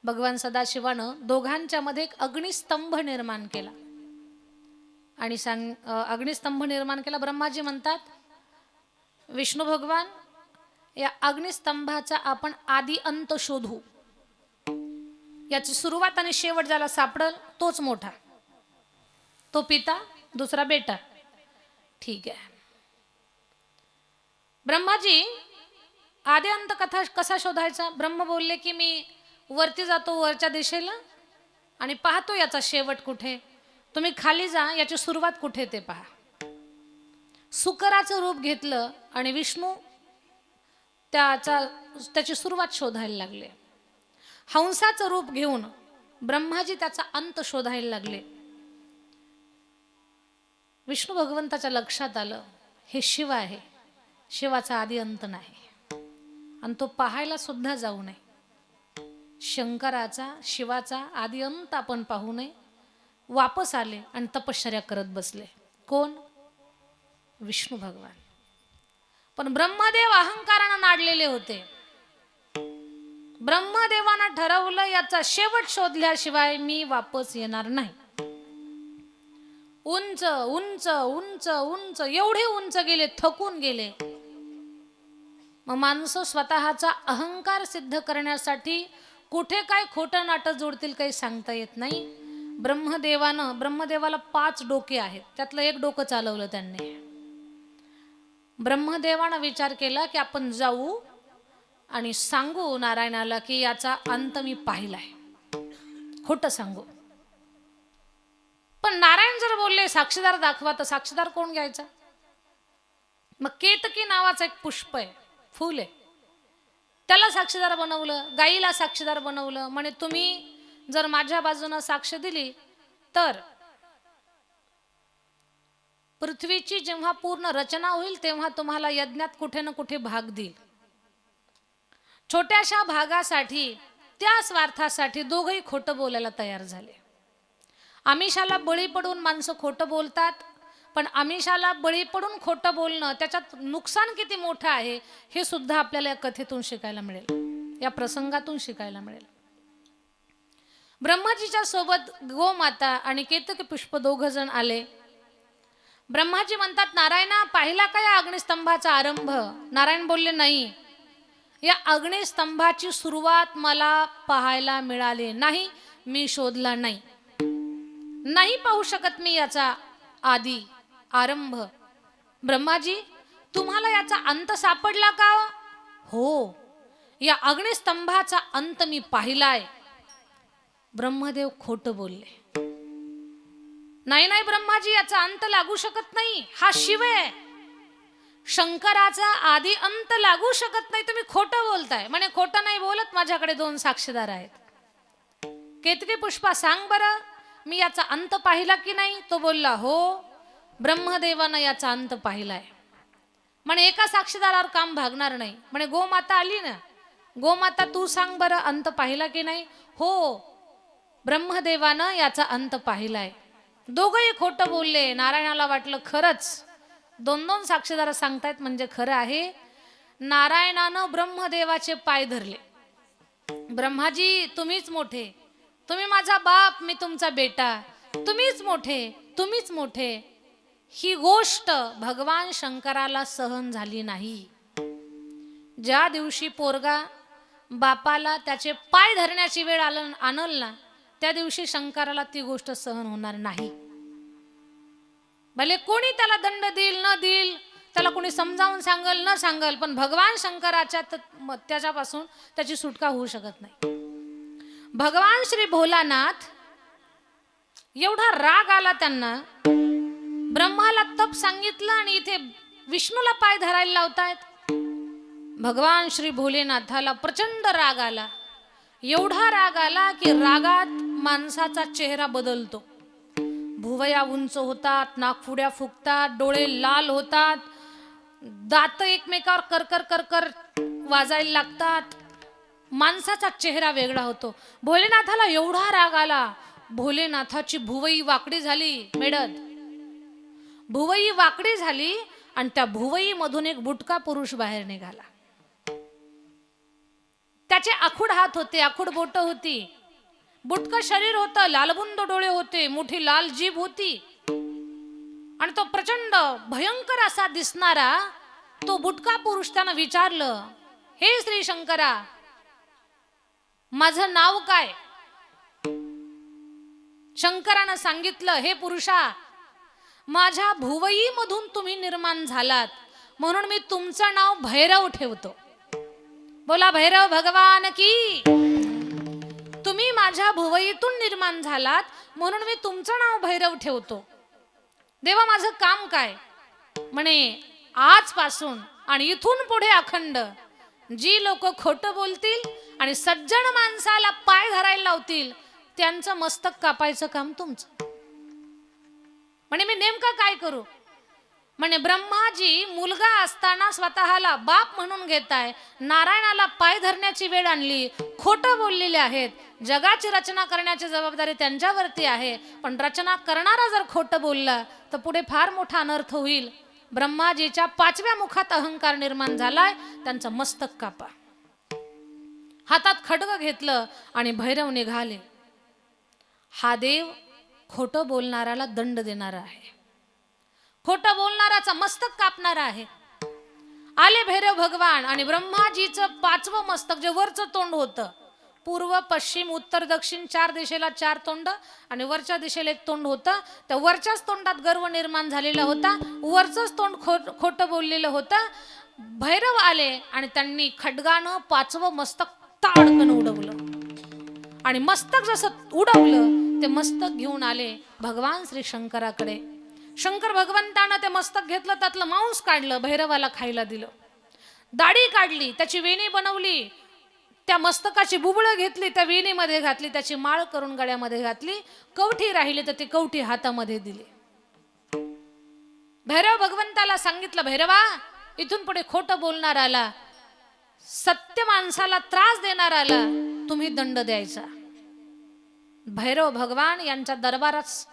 भगवान सदाशिवानं दोघांच्या मध्ये एक अग्निस्तंभ निर्माण केला आणि अग्निस्तंभ निर्माण केला. ब्रह्माजी म्हणतात, विष्णू भगवान या अग्निस्तंभाचा आपण आदी अंत शोधू. याची सुरुवात आणि शेवट ज्याला सापडल तोच मोठा. तो पिता, दुसरा बेटा. ठीक आहे. ब्रह्माजी आदी अंत कथा कसा शोधायचा? ब्रह्म बोलले की मी वरती जातो वरच्या दिशेला आणि पाहतो याचा शेवट कुठे. तुम्ही खाली जा, याची सुरुवात कुठे ते पहा. सुकराचं रूप घेतलं आणि विष्णू त्याची सुरुवात शोधायला लागले. हंसाचं रूप घेऊन ब्रह्माजी त्याचा अंत शोधायला लागले. विष्णू भगवंताच्या लक्षात आलं हे शिव आहे, शिवाचा आदी अंत नाही आणि तो पाहायला सुद्धा जाऊ नये. शंकराचा शिवाचा आदी अंत आपण पाहू नये. वापस आले आणि तपश्चर्या करत बसले. कोण? विष्णू भगवान. पण ब्रह्मदेव अहंकारानं नाडलेले होते. ब्रह्मदेवानं ठरवलं याचा शेवट शोधल्याशिवाय मी वापस येणार नाही. उंच उंच उंच उंच एवढे उंच गेले, थकून गेले. मग माणसं स्वतःचा अहंकार सिद्ध करण्यासाठी कुठे काय खोटं नाटक जोडतील काही सांगता येत नाही. ब्रह्मदेवाला 5 डोके आहेत, त्यातलं एक डोकं चालवलं त्यांनी. ब्रह्मदेवानं विचार केला की आपण जाऊ आणि सांगू नारायणाला की याचा अंत मी पाहिलाय. खोटं सांगू. पण नारायण जर बोलले साक्षीदार दाखवा, तर साक्षीदार कोण घ्यायचा? मग केतकी नावाचं एक पुष्प आहे, फूल आहे, त्याला साक्षीदार बनवलं. गाईला साक्षीदार बनवलं. म्हणे तुम्ही जर माझ्या बाजूनं साक्ष दिली तर पृथ्वीची जेव्हा पूर्ण रचना होईल तेव्हा तुम्हाला यज्ञात कुठे ना कुठे भाग देईल. छोट्याशा भागासाठी, त्या स्वार्थासाठी दोघंही खोटं बोलायला तयार झाले. आमिषाला बळी पडून माणसं खोटं बोलतात, पण आमिषाला बळी पडून खोटं बोलणं त्याच्यात नुकसान किती मोठं आहे हे सुद्धा आपल्याला या कथेतून शिकायला मिळेल, या प्रसंगातून शिकायला मिळेल. ब्रह्माजीच्या सोबत गोमाता आणि केतकी पुष्प 2 जण आले. ब्रह्माजी म्हणतात नारायणा पाहिला का या अग्निस्तंभाचा आरंभ? नारायण बोलले नाही, या अग्निस्तंभाची सुरुवात मला पाहायला मिळाली नाही, मी शोधला नाही, नाही पाहू शकत मी याचा आदी आरंभ. ब्रह्माजी तुम्हाला याचा अंत सापडला का? हो, या अग्निस्तंभाचा अंत मी पाहिलाय. ब्रह्मदेव खोटं बोलले. नाही नाही ब्रह्माजी, याचा अंत लागू शकत नाही, हा शिव आहे, शंकराचा आदी अंत लागू शकत नाही, तुम्ही खोटं बोलताय. म्हणे खोटं नाही बोलत, माझ्याकडे 2 साक्षीदार आहेत. केतकी पुष्पा सांग बरं, मी याचा अंत पाहिला की नाही? तो बोलला हो, ब्रह्मदेवानं याचा अंत पाहिलाय. म्हणे एका साक्षीदारावर काम भागणार नाही. म्हणे गोमाता आली ना, गोमाता तू सांग बरं अंत पाहिला की नाही? हो, ब्रह्मदेवानं याचा अंत पाहिलाय. दोघंही खोटं बोलले. नारायणाला वाटलं खरंच 2 साक्षीदार सांगतायत म्हणजे खरं आहे. नारायणानं ब्रह्मदेवाचे पाय धरले. ब्रह्माजी तुम्हीच मोठे, तुम्ही माझा बाप, मी तुमचा बेटा, तुम्हीच मोठे, तुम्हीच मोठे. ही गोष्ट भगवान शंकराला सहन झाली नाही. ज्या दिवशी पोरगा बापाला त्याचे पाय धरण्याची वेळ आणल ना, त्या दिवशी शंकराला ती गोष्ट सहन होणार नाही. भले कोणी त्याला दंड देईल न देईल, त्याला कोणी समजावून सांगल न सांगल, पण भगवान शंकराच्या त्याच्यापासून त्याची सुटका होऊ शकत नाही. भगवान श्री भोलानाथ एवढा राग आला त्यांना, ब्रह्माला तप सांगितलं आणि इथे विष्णूला पाय धरायला लावतायत. भगवान श्री भोलेनाथाला प्रचंड राग आला. एवढा राग आला की रागात माणसाचा चेहरा बदलतो. भुवया उंच होतात, नाकफुड्या फुगतात, डोळे लाल होतात, दात एकमेकावर करकर करकर वाजायला लागतात. माणसाचा चेहरा वेगळा होतो. भोलेनाथाला एवढा राग आला, भोलेनाथाची भुवई वाकडी झाली. मेडद भुवई वाकडी झाली आणि त्या भुवई मधून एक बुटका पुरुष बाहेर निघाला. त्याचे आखूड हात होते, आखूड बोट होती, बुटकं शरीर होतं, लालबुंद डोळे होते, मोठी लाल जीभ होती आणि तो प्रचंड भयंकर असा दिसणारा तो बुटका पुरुष त्यानं विचारलं, हे श्री शंकरा, माझं नाव काय? शंकरानं सांगितलं, हे पुरुषा, माझ्या भुवईमधून तुम्ही निर्माण झालात म्हणून मी तुमचं नाव भैरव ठेवतो. बोला भैरव भगवान की. तुम्ही माझ्या भुवईतून निर्माण झालात म्हणून मी तुमचं नाव भैरव ठेवतो. देवा, माझं काम काय? म्हणे, आजपासून आणि इथून पुढे अखंड जी लोक खोटं बोलतील आणि सज्जन माणसाला पाय धरायला लावतील त्यांचं मस्तक कापायचं काम तुमचं. म्हणे, मी नेमकं काय करू? म्हणे, ब्रह्माजी मुलगा असताना स्वतःला बाप म्हणून घेताय, नारायणाला पाय धरण्याची वेळ आणली, खोटं बोललेले आहेत. जगाची रचना करण्याची जबाबदारी त्यांच्यावरती आहे, पण रचना करणारा जर खोटं बोलला तर पुढे फार मोठा अनर्थ होईल. ब्रह्माजीच्या 5व्या मुखात अहंकार निर्माण झालाय, त्यांचं मस्तक कापा. हातात खड्ग घेतलं आणि भैरव निघाले. हा देव खोटं बोलणाऱ्याला दंड देणारा आहे, खोटं बोलणाराचा मस्तक कापणारा आहे. आले भैरव भगवान आणि ब्रह्माजीचं 5वं मस्तक, जे वरचं तोंड होतं, पूर्व पश्चिम उत्तर दक्षिण 4 दिशेला 4 तोंड आणि वरच्या दिशेला 1 तोंड होतं. त्या वरच्याच तोंडात गर्व निर्माण झालेला होता, वरचंच तोंड खोटं बोललेलं होतं. भैरव आले आणि त्यांनी खड्गानं 5वं मस्तक ताडकन उडवलं आणि मस्तक जसं उडवलं ते मस्तक घेऊन आले भगवान श्री शंकराकडे. शंकर भगवंतानं ते मस्तक घेतलं, त्यातलं मांस काढलं, भैरवाला खायला दिलं. दाढी काढली, त्याची वेणी बनवली, त्या मस्तकाची बुबळं घेतली, त्या वेणीमध्ये घातली, त्याची माळ करून गळ्यामध्ये घातली. कवठी राहिली तर ती कवठी हातामध्ये दिली. भैरव भगवंताला सांगितलं, भैरवा, इथून पुढे खोटं बोलणाराला, सत्य माणसाला त्रास देणाराला तुम्ही दंड द्यायचा. भैरव भगवान यांच्या दरबारात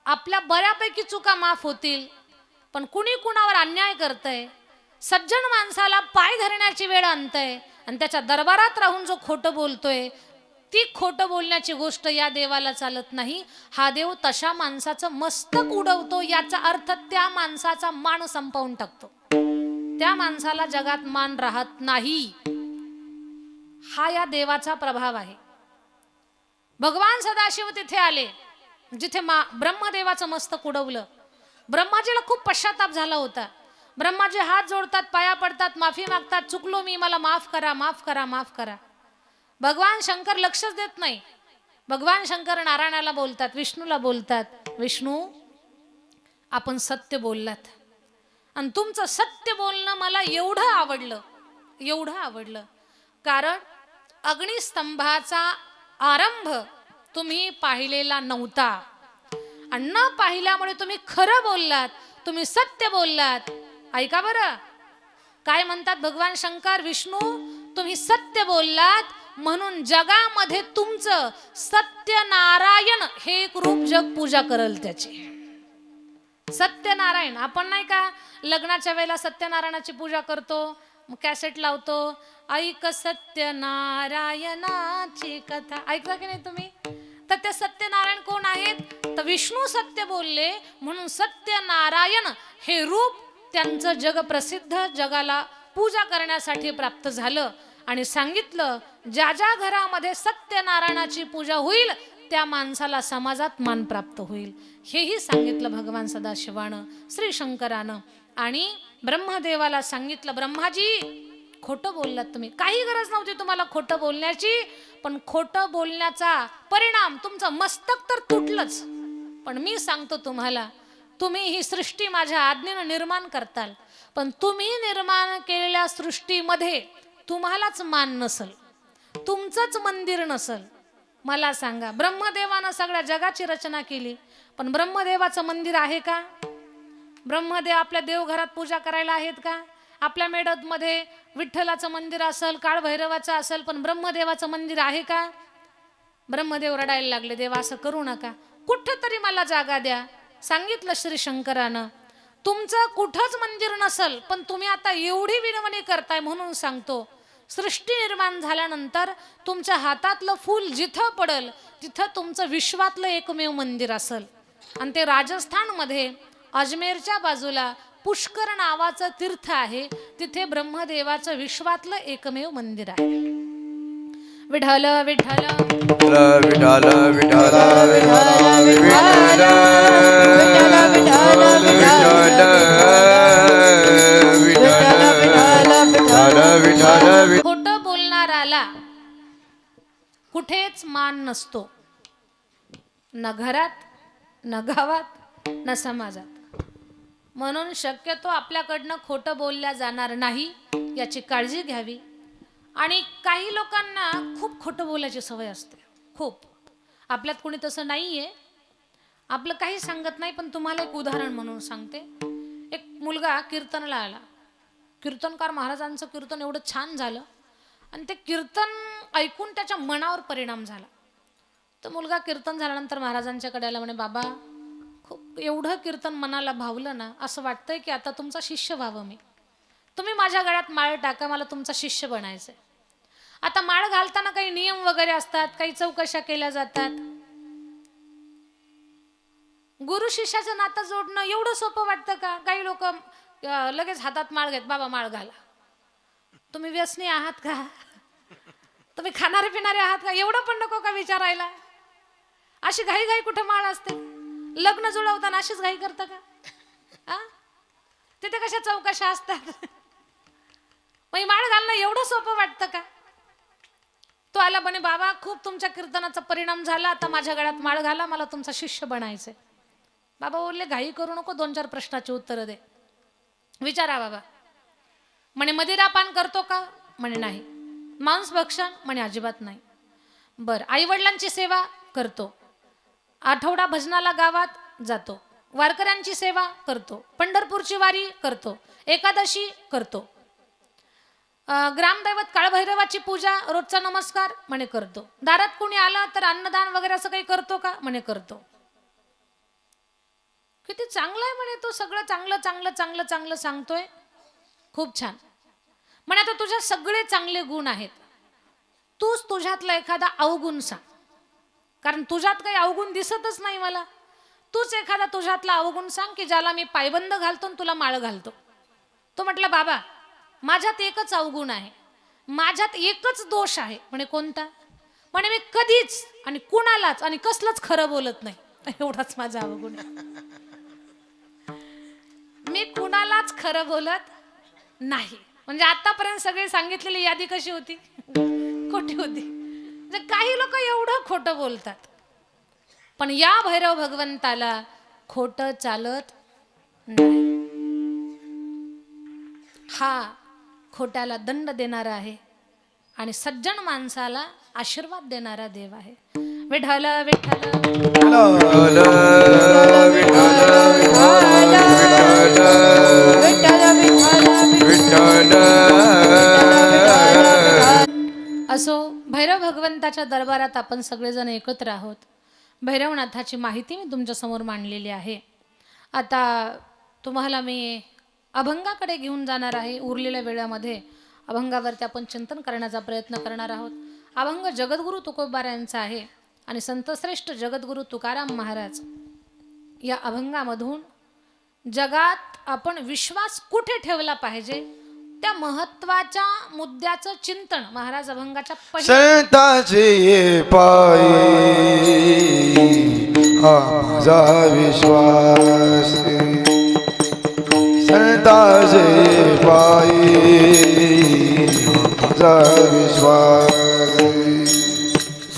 आपल्या बऱ्यापैकी चुका माफ होतील, पण कुणी कुणावर अन्याय करतंय, सज्जन माणसाला पाय धरण्याची वेळ आणतंय आणि त्याच्या दरबारात राहून जो खोटं बोलतोय, ती खोटं बोलण्याची गोष्ट या देवाला चालत नाही. हा देव तशा माणसाचं मस्तक उडवतो, याचा अर्थ त्या माणसाचा मान संपवून टाकतो, त्या माणसाला जगात मान राहत नाही. हा या देवाचा प्रभाव आहे. भगवान सदाशिव तिथे आले जिथे ब्रह्मदेवाचं मस्तक उडवलं. ब्रह्माजीला खूप पश्चाताप झाला होता. ब्रह्माजी हात जोडतात, पाया पडतात, माफी मागतात, चुकलो मी, मला माफ करा, माफ करा, माफ करा. भगवान शंकर लक्षच देत नाही. भगवान शंकर नारायणाला बोलतात, विष्णूला बोलतात, विष्णू, आपण सत्य बोललात आणि तुमचं सत्य बोलणं मला एवढं आवडलं, एवढं आवडलं, कारण अग्निस्तंभाचा आरंभ तुम्ही पाहिलेला नव्हता आणि न पाहिल्यामुळे तुम्ही खरं बोललात, तुम्ही सत्य बोललात. ऐका बरं काय म्हणतात भगवान शंकर, विष्णू, तुम्ही सत्य बोललात म्हणून जगामध्ये तुमचं सत्यनारायण हे एक रूप जग पूजा करल. त्याची सत्यनारायण, आपण नाही का लग्नाच्या वेळेला सत्यनारायणाची पूजा करतो, कॅसेट लावतो, ऐक सत्यनारायणाची कथा, ऐकलं की नाही तुम्ही? तर ते सत्यनारायण कोण आहेत? तर विष्णू सत्य बोलले म्हणून सत्यनारायण हे रूप त्यांचं जग प्रसिद्ध, जगाला पूजा करण्यासाठी प्राप्त झालं. आणि सांगितलं, ज्या ज्या घरामध्ये सत्यनारायणाची पूजा होईल त्या माणसाला समाजात मान प्राप्त होईल. हेही सांगितलं भगवान सदाशिवानं, श्री शंकरानं. आणि ब्रह्मदेवाला सांगितलं, ब्रह्माजी, खोटं बोललात तुम्ही, काही गरज नव्हती तुम्हाला खोटं बोलण्याची, पण खोटं बोलण्याचा परिणाम तुमचं मस्तक तर तुटलंच. पण मी सांगतो तुम्हाला, तुम्ही ही सृष्टी माझ्या आज्ञेनं निर्माण करताल, पण तुम्ही निर्माण केलेल्या सृष्टीमध्ये तुम्हालाच मान नसल, तुमचंच मंदिर नसल. मला सांगा, ब्रह्मदेवानं सगळ्या जगाची रचना केली, पण ब्रह्मदेवाचं मंदिर आहे का? ब्रह्मदेव आपल्या देवघरात पूजा करायला आहेत का? आपल्या मेढतमध्ये विठ्ठलाचं मंदिर असेल, काळभैरवाचं असेल, पण ब्रह्मदेवाचं मंदिर आहे का? ब्रह्मदेव रडायला लागले, देव असं करू नका, कुठं तरी मला जागा द्या. सांगितलं श्री शंकरानं, तुमचं कुठंच मंदिर नसल, पण तुम्ही आता एवढी विनवणी करताय म्हणून सांगतो, सृष्टी निर्माण झाल्यानंतर तुमच्या हातातलं फूल जिथं पडल तिथं तुमचं विश्वातलं एकमेव मंदिर असेल. आणि ते राजस्थानमध्ये अजमेरच्या बाजूला पुष्कर नावाचं तीर्थ आहे, तिथे ब्रह्मदेवाचं विश्वातलं एकमेव मंदिर आहे. विठ्ठल विठ्ठल विठ्ठल विठ्ठल विठ्ठल. खोटं बोलणाराला कुठेच मान नसतो, न घरात, न गावात, न समाजात. म्हणून शक्यतो आपल्याकडनं खोटं बोलल्या जाणार नाही याची काळजी घ्यावी. आणि काही लोकांना खूप खोटं बोलायची सवय असते, खूप. आपल्यात कोणी तसं नाहीये, आपलं काही सांगत नाही. पण तुम्हाला एक उदाहरण म्हणून सांगते. एक मुलगा कीर्तनला आला. कीर्तनकार महाराजांचं कीर्तन एवढं छान झालं आणि ते कीर्तन ऐकून त्याच्या मनावर परिणाम झाला. तो मुलगा कीर्तन झाल्यानंतर महाराजांच्याकडे आला. म्हणे, बाबा खूप एवढं कीर्तन मनाला भावलं ना, असं वाटतंय की आता तुमचा शिष्य व्हावं मी. तुम्ही माझ्या गळ्यात माळ टाका, मला तुमचा शिष्य बनायचंय. आता माळ घालताना काही नियम वगैरे असतात, काही चौकशा केल्या जातात. गुरु शिष्याचं नातं जोडणं एवढं सोपं वाटतं का? काही लोक लगेच हातात माळ घेत, बाबा माळ घाला. तुम्ही व्यसनी आहात का? तुम्ही खाणारे पिणारे आहात का? एवढं पण नको का विचारायला? अशी घाई घाई कुठे माळ असते? लग्न जुळवताना अशीच घाई करता का? तिथे कशा चौकशा असतात? मग माळ घालणं एवढं सोपं वाटतं का? तो आला, म्हणे, बाबा खूप तुमच्या कीर्तनाचा परिणाम झाला, आता माझ्या गळ्यात माळ घाला, मला तुमचा शिष्य बनायचंय. बाबा बोलले, घाई करू नको, 2-4 प्रश्नाची उत्तरं दे. विचारा बाबा. म्हणे, मदिरा पान करतो का? म्हणे, नाही. मांस भक्षण? म्हणे, अजिबात नाही. बरं, आई वडिलांची सेवा करतो? आठवडा भजनाला गावात जातो? वारकऱ्यांची सेवा करतो? पंढरपूरची वारी करतो? एकादशी करतो? ग्रामदैवत काळभैरवाची पूजा, रोजचा नमस्कार? म्हणे, करतो. दारात कोणी आलं तर अन्नदान वगैरे असं काही करतो का? म्हणे, करतो. किती चांगलं आहे म्हणे, तो सगळं चांगलं चांगलं चांगलं चांगलं सांगतोय. खूप छान. म्हणे, आता तुझ्यात सगळे चांगले गुण आहेत, तूच तुझ्यातला एखादा अवगुण सांग, कारण तुझ्यात काही अवगुण दिसतच नाही मला. तूच एखादा तुझ्यातला अवगुण सांग की ज्याला मी पायबंद घालतो आणि तुला माळ घालतो. तो म्हटला, बाबा माझ्यात एकच अवगुण आहे, माझ्यात एकच दोष आहे. म्हणे, कोणता? म्हणे, मी कधीच आणि कुणालाच आणि कसलंच खरं बोलत नाही. एवढाच माझा अवगुण आहे. मी कुणालाच खरं बोलत नाही. म्हणजे आतापर्यंत सगळे सांगितलेली यादी कशी होती? खोटी होती. म्हणजे काही लोक एवढं खोटं बोलतात, पण या भैरव भगवंताला खोटं चालत नाही. हा खोट्याला दंड देणारा आहे आणि सज्जन माणसाला आशीर्वाद देणारा देव आहे. विठ्ठल विठ्ठल असो. भैरव भगवंताच्या दरबारात आपण सगळेजण एकत्र आहोत. भैरवनाथाची माहिती मी तुमच्या समोर मांडलेली आहे. आता तुम्हाला मी अभंगाकडे घेऊन जाणार आहे. उरलेल्या वेळामध्ये अभंगावरती आपण चिंतन करण्याचा प्रयत्न करणार आहोत. अभंग जगद्गुरु तुकोबारायांचा आहे आणि संतश्रेष्ठ जगद्गुरु तुकाराम महाराज या अभंगामधून जगात आपण विश्वास कुठे ठेवला पाहिजे त्या महत्वाच्या मुद्द्याचं चिंतन महाराज अभंगाच्या संताचे पायी हा माझा विश्वास, संताचे पायी हा माझा विश्वास,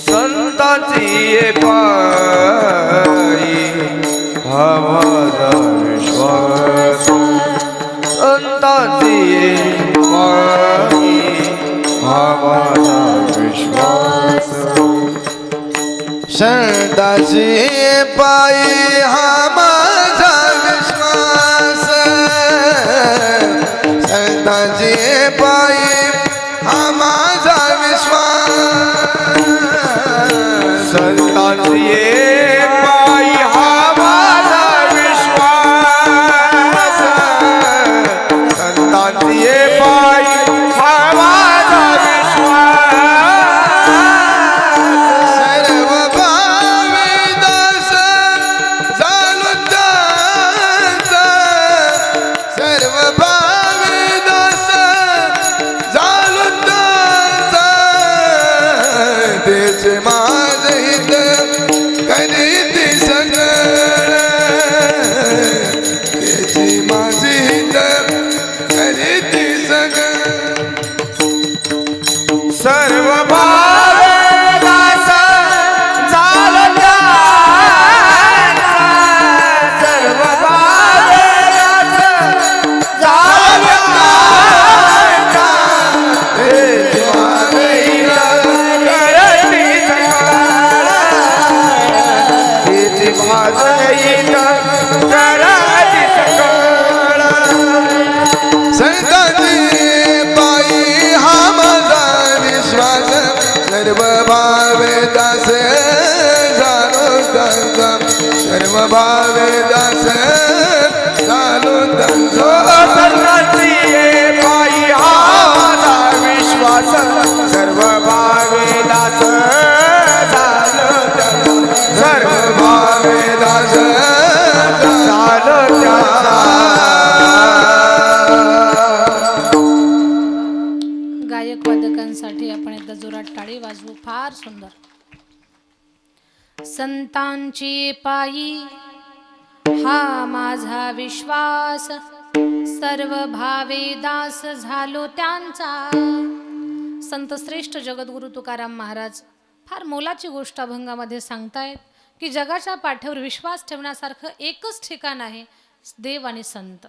संताचे पायी हा माझा विश्वास, संताचे पायी हा माझा विश्वास, संताचे पायी हा माझा विश्वास, संताचे पायी हा माझा विश्वास, संताचे पायी हा माझा विश्वास, संताचे पायी हा माझा विश्वास, सर्व भावी दास सर्व भावे दास झालो त्यांचा सर्व भावे दास झालो त्यांचा हे जीवानैन करती सकळ हे जीवानैन करती सकळ संतांची पायी हा माझा विश्वास सर्व भावे दास झालो त्यांचा सर्व भावे दास झालो त्यांचा संतांची पायी हा माझा विश्वास सर्व भावे दास झालो त्यांचा सर्व भावे दास झालो त्यांचा गायक वादकांसाठी आपण एकदा जोरात टाळी वाजवू. फार सुंदर. संतांची पायी हा माझा विश्वास सर्व भावे दास झालो त्यांचा. संत श्रेष्ठ जगद्गुरु तुकाराम महाराज फार मोलाची गोष्ट अभंगामध्ये सांगतायत की जगाच्या पाठीवर विश्वास ठेवण्यासारखं एकच ठिकाण आहे, देव आणि संत.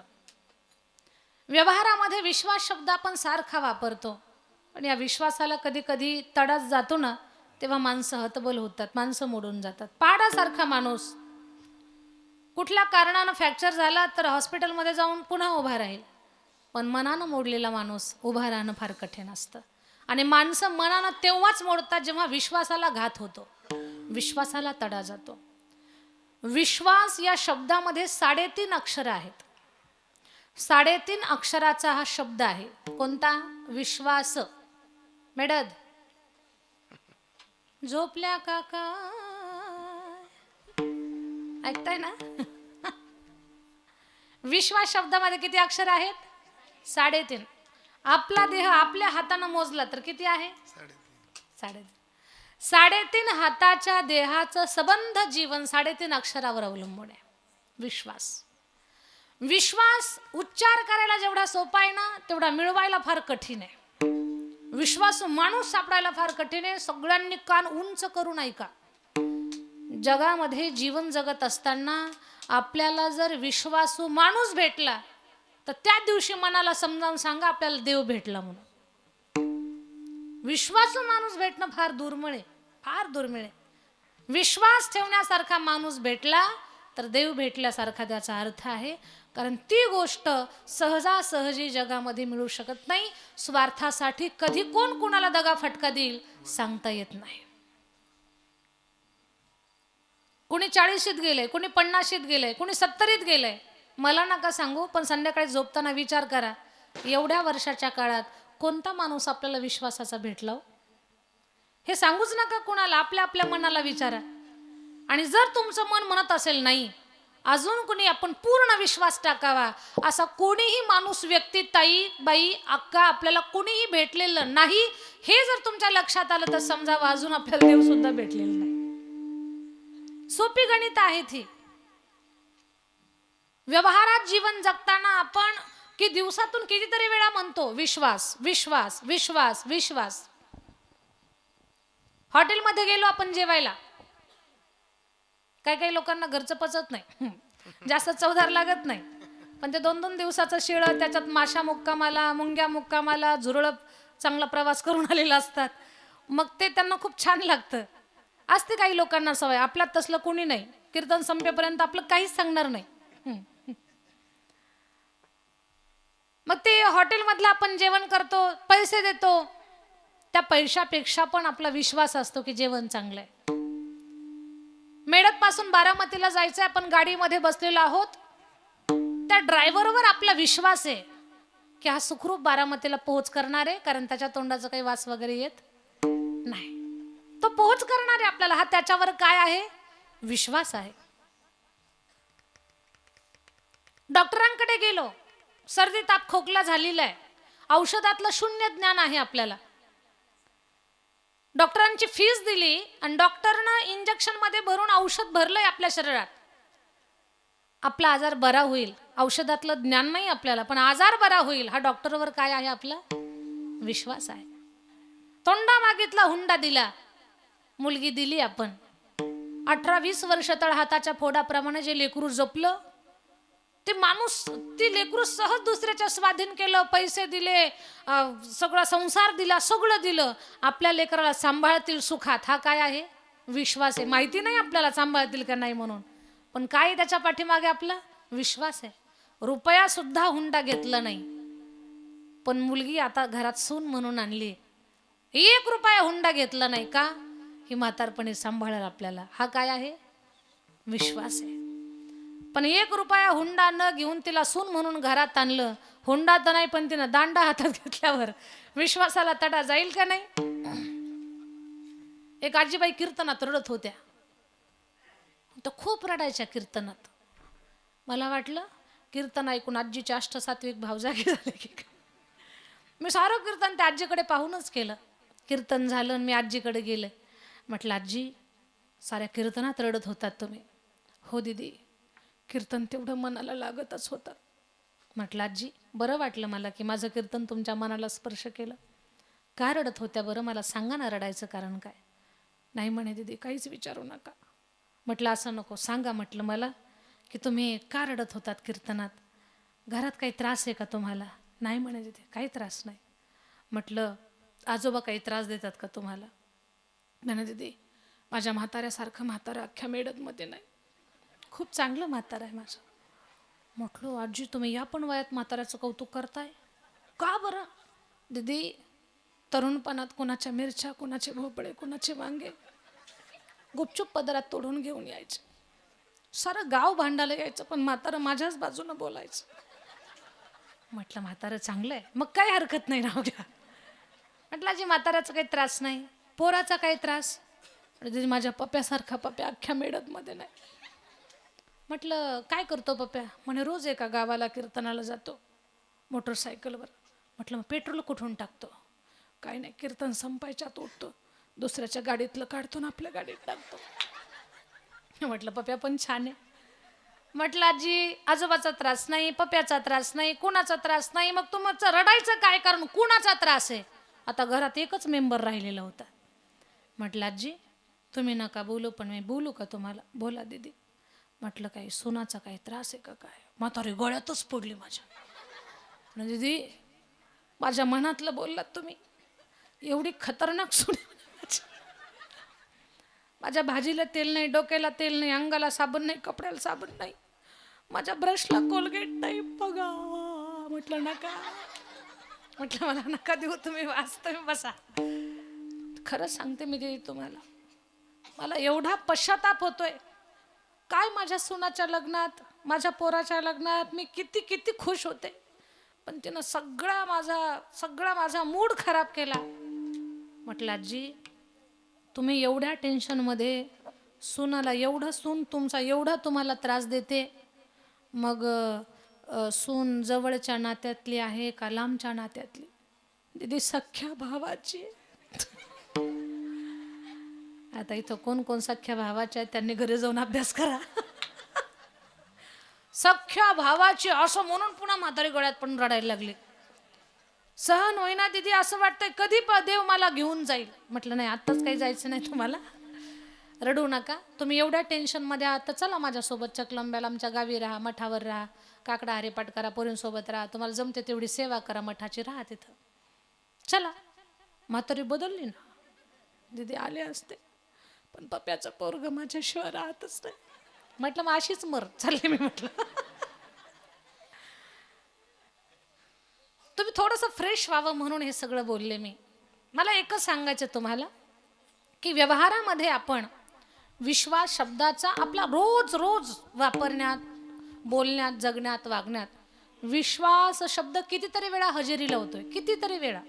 व्यवहारामध्ये विश्वास शब्द आपण सारखा वापरतो, पण या विश्वासाला कधी कधी तडाच जातो ना, तेव्हा माणसं हतबल होतात, माणसं मोडून जातात. पाडासारखा माणूस कुठल्या कारणानं फ्रॅक्चर झाला तर हॉस्पिटलमध्ये जाऊन पुन्हा उभा राहील, पण मनानं मोडलेला माणूस उभा राहणं फार कठीण असतं. आणि माणसं मनानं तेव्हाच मोडतात जेव्हा विश्वासाला घात होतो, विश्वासाला तडा जातो. विश्वास या शब्दामध्ये 3.5 अक्षर आहेत. 3.5 अक्षराचा हा शब्द आहे. कोणता? विश्वास. मेडद झोपल्या काका, ऐकताय ना? विश्वास शब्दामध्ये किती अक्षर आहेत? 3.5. आपला देह आपल्या हातानं मोजला तर किती आहे? 3.5. 3.5 हाताच्या देहाचं सबंध जीवन 3.5 अक्षरावर अवलंबून आहे. विश्वास. विश्वास उच्चार करायला जेवढा सोपा आहे ना, तेवढा मिळवायला फार कठीण आहे. विश्वासू माणूस सापडायला फार कठीण आहे. सगळ्यांनी कान उंच करून ऐका. जगामध्ये जीवन जगत असताना आपल्याला जर विश्वासू माणूस भेटला तर त्या दिवशी मनाला समजावून सांगा आपल्याला देव भेटला म्हणून. विश्वासू माणूस भेटणं फार दुर्मिळ आहे, फार दुर्मिळ आहे. विश्वास ठेवण्यासारखा माणूस भेटला तर देव भेटल्यासारखा त्याचा अर्थ आहे. कारण ती गोष्ट सहजासहजी जगामध्ये मिळू शकत नाही. स्वार्थासाठी कधी कोण कोणाला दगा फटका देईल सांगता येत नाही. कोणी 40शीत गेले, कोणी 50शीत गेले, कोणी 70शीत गेले. मला नका सांगू, पण संध्याकाळी झोपताना विचार करा, एवढ्या वर्षाच्या काळात कोणता माणूस आपल्याला विश्वासाचा भेटला हो? हे सांगूच नका कोणाला, आपल्या आपल्या मनाला विचारा. आणि जर तुमचं मन म्हणत असेल नाही, अजून कोणी आपण पूर्ण विश्वास टाकावा, असा कोणीही माणूस, व्यक्ती, ताई, बाई, अक्का आपल्याला कोणीही भेटलेलं नाही, हे जर तुमच्या लक्षात आलं तर समजावं अजून आपल्याला देव सुद्धा भेटलेला नाही. सोपी गणित आहे ती. व्यवहारात जीवन जगताना आपण की दिवसातून कितीतरी वेळा म्हणतो विश्वास विश्वास विश्वास विश्वास. हॉटेलमध्ये गेलो आपण जेवायला, काही काही लोकांना घरचं पचत नाही, जास्त चवदार लागत नाही, पण ते 2-2 दिवसाचं शिळं, त्याच्यात माशा मुक्कामाला, मुंग्या मुक्कामाला, झुरळ चांगला प्रवास करून आलेला असतात, मग ते त्यांना खूप छान लागतं. असते काही लोकांना सवय. आपल्यात तसलं कोणी नाही. कीर्तन संपेपर्यंत आपलं काहीच सांगणार नाही. मग ते हॉटेलमधलं आपण जेवण करतो, पैसे देतो, त्या पैशापेक्षा पण आपला विश्वास असतो की जेवण चांगलं आहे. मेळत पासून बारामतीला जायचंय, आपण गाडीमध्ये बसलेलो आहोत, त्या ड्रायव्हरवर आपला विश्वास आहे की हा सुखरूप बारामतीला पोहोच करणार आहे, कारण त्याच्या तोंडाचा काही वास वगैरे येत नाही. तो पोहोच करणार आहे आपल्याला, हा त्याच्यावर काय आहे? विश्वास आहे. डॉक्टरांकडे गेलो, सर्दी ताप खोकला झालेला आहे, औषधातलं शून्य ज्ञान आहे आपल्याला. डॉक्टरांची फीस दिली आणि डॉक्टरनं इंजेक्शन मध्ये भरून औषध भरलंय आपल्या शरीरात. आपला आजार बरा होईल, औषधातलं ज्ञान नाही आपल्याला, पण आजार बरा होईल, हा डॉक्टरवर काय आहे? आपला विश्वास आहे. तोंडा मागितला हुंडा दिला, मुलगी दिली आपण. 18-20 वर्ष तळहाताच्या फोडाप्रमाणे जे लेकरू जपलं ते माणूस, ती लेकरू सहज दुसऱ्याच्या स्वाधीन केलं, पैसे दिले, सगळा संसार दिला, सगळं दिलं. आपल्या लेकराला सांभाळतील सुखात. हा काय आहे? विश्वास आहे. माहिती नाही आपल्याला सांभाळतील का नाही म्हणून, पण काय त्याच्या पाठीमागे आपला विश्वास आहे. रुपया सुद्धा हुंडा घेतला नाही, पण मुलगी आता घरात सून म्हणून आणली. 1 रुपया हुंडा घेतला नाही का? ही म्हातारपणी सांभाळेल आपल्याला. हा काय आहे? विश्वास आहे. पण 1 रुपया हुंडा न घेऊन तिला सून म्हणून घरात आणलं. हुंडा तर नाही, पण तिनं दांडा हातात घेतल्यावर विश्वासाला तडा जाईल का नाही? एक आजीबाई कीर्तनात रडत होत्या, तर खूप रडायच्या कीर्तनात. मला वाटलं कीर्तन ऐकून आजीचे अष्टसात्विक भाव जागे झाले की काय. मी सारं कीर्तन त्या आजीकडे पाहूनच केलं. कीर्तन झालं आणि मी आजीकडे गेले. म्हटलं आजी, साऱ्या कीर्तनात रडत होतात तुम्ही. हो दीदी, कीर्तन तेवढं मनाला लागतच होतं. म्हटलं आजी, बरं वाटलं मला की माझं कीर्तन तुमच्या मनाला स्पर्श केलं. का रडत होत्या बरं, मला सांगा ना, रडायचं कारण काय? नाही म्हणे दीदी, काहीच विचारू नका. म्हटलं असं नको, सांगा म्हटलं मला की तुम्ही का रडत होतात कीर्तनात. घरात काही त्रास आहे का तुम्हाला? नाही म्हणे दीदी, काही त्रास नाही. म्हटलं आजोबा काही त्रास देतात का तुम्हाला? म्हणे दीदी, माझ्या म्हाताऱ्यासारखं म्हातारा अख्ख्या मेडतमध्ये नाही, खूप चांगलं म्हातारा आहे माझं. म्हटलं आजी, तुम्ही या पण वयात म्हाताऱ्याचं कौतुक करताय का बरं? दीदी, तरुणपणात कोणाच्या मिरच्या, कोणाचे भोपळे, कोणाचे वांगे गुपचूप पदरात तोडून घेऊन यायचे. सारं गाव भांडायला यायचं, पण म्हातारं माझ्याच बाजूनं बोलायचं. म्हटलं म्हातारं चांगलं आहे, मग काही हरकत नाही, राहू द्या. म्हटलं आजी, म्हाताऱ्याचा काही त्रास नाही, पोराचा काही त्रास? दीदी, माझ्या पप्प्यासारखा पप्प्या अख्ख्या मेडतमध्ये नाही. म्हटलं काय करतो पप्प्या? म्हणे रोज एका गावाला कीर्तनाला जातो मोटरसायकलवर. म्हटलं मग पेट्रोल कुठून टाकतो? काही नाही, कीर्तन संपायच्यात उठतो, दुसऱ्याच्या गाडीतलं काढतो ना आपल्या गाडीत टाकतो. म्हटलं पप्प्या पण छान आहे. म्हटलं आजी, आजोबाचा त्रास नाही, पप्प्याचा त्रास नाही, कुणाचा त्रास नाही, मग तुमचं रडायचं काय कारण? कुणाचा त्रास आहे? आता घरात एकच मेंबर राहिलेला होता. म्हटलं आजी, तुम्ही नका बोलू, पण मी बोलू का तुम्हाला? बोला दीदी. म्हटलं काही सुनाचा काही त्रास आहे का काय? म्हातारी गळ्यातच पडली माझ्या. म्हणजे दीदी, माझ्या मनातलं बोललात तुम्ही. एवढी खतरनाक सून माझ्या भाजीला तेल नाही, डोक्याला तेल नाही, अंगाला साबण नाही, कपड्याला साबण नाही, माझ्या ब्रशला कोलगेट नाही बघा. म्हटलं नका, म्हटलं मला नका देऊ, तुम्ही वाचतोय बसा. खरं सांगते मी दीदी तुम्हाला, मला एवढा पश्चाताप होतोय. काय माझ्या सुनाच्या लग्नात, माझ्या पोराच्या लग्नात मी किती किती खुश होते, पण तिनं सगळा माझा मूड खराब केला. म्हटलं आजी, तुम्ही एवढ्या टेन्शनमध्ये सुनाला, एवढं सून तुमचा एवढा तुम्हाला त्रास देते, मग सून जवळच्या नात्यातली आहे का लांबच्या नात्यातली? दीदी, सख्या भावाची. आता इथं कोण कोण सख्या भावाच्या आहेत त्यांनी घरी जाऊन अभ्यास करा. सख्या भावाची असं म्हणून पुन्हा म्हातारी गळ्यात पण रडायला लागली. सहन होईना दीदी, असं वाटतंय कधी देव मला घेऊन जाईल. म्हटलं नाही, आत्ताच काही जायचं नाही तुम्हाला, रडू नका. तुम्ही एवढ्या टेन्शनमध्ये आहात तर चला माझ्यासोबत चकलंब्याला, आमच्या गावी राहा, मठावर राहा, काकडा हरिपाठ करा, पोरींसोबत राहा, तुम्हाला जमते तेवढी सेवा करा, मठाची राहा तिथं. चला. म्हातारी बदलली ना. दीदी आले असते, पण पप्प्याचं पोरग माझ्याशिवाय राहतच नाही. म्हटलं मग अशीच मर, चालले मी. म्हटलं तुम्ही थोडंसं फ्रेश व्हावं म्हणून हे सगळं बोलले मी. मला एकच सांगायचं तुम्हाला की व्यवहारामध्ये आपण विश्वास शब्दाचा आपला रोज रोज वापरण्यात, बोलण्यात, जगण्यात, वागण्यात विश्वास शब्द कितीतरी वेळा हजेरीला होतोय, कितीतरी वेळा.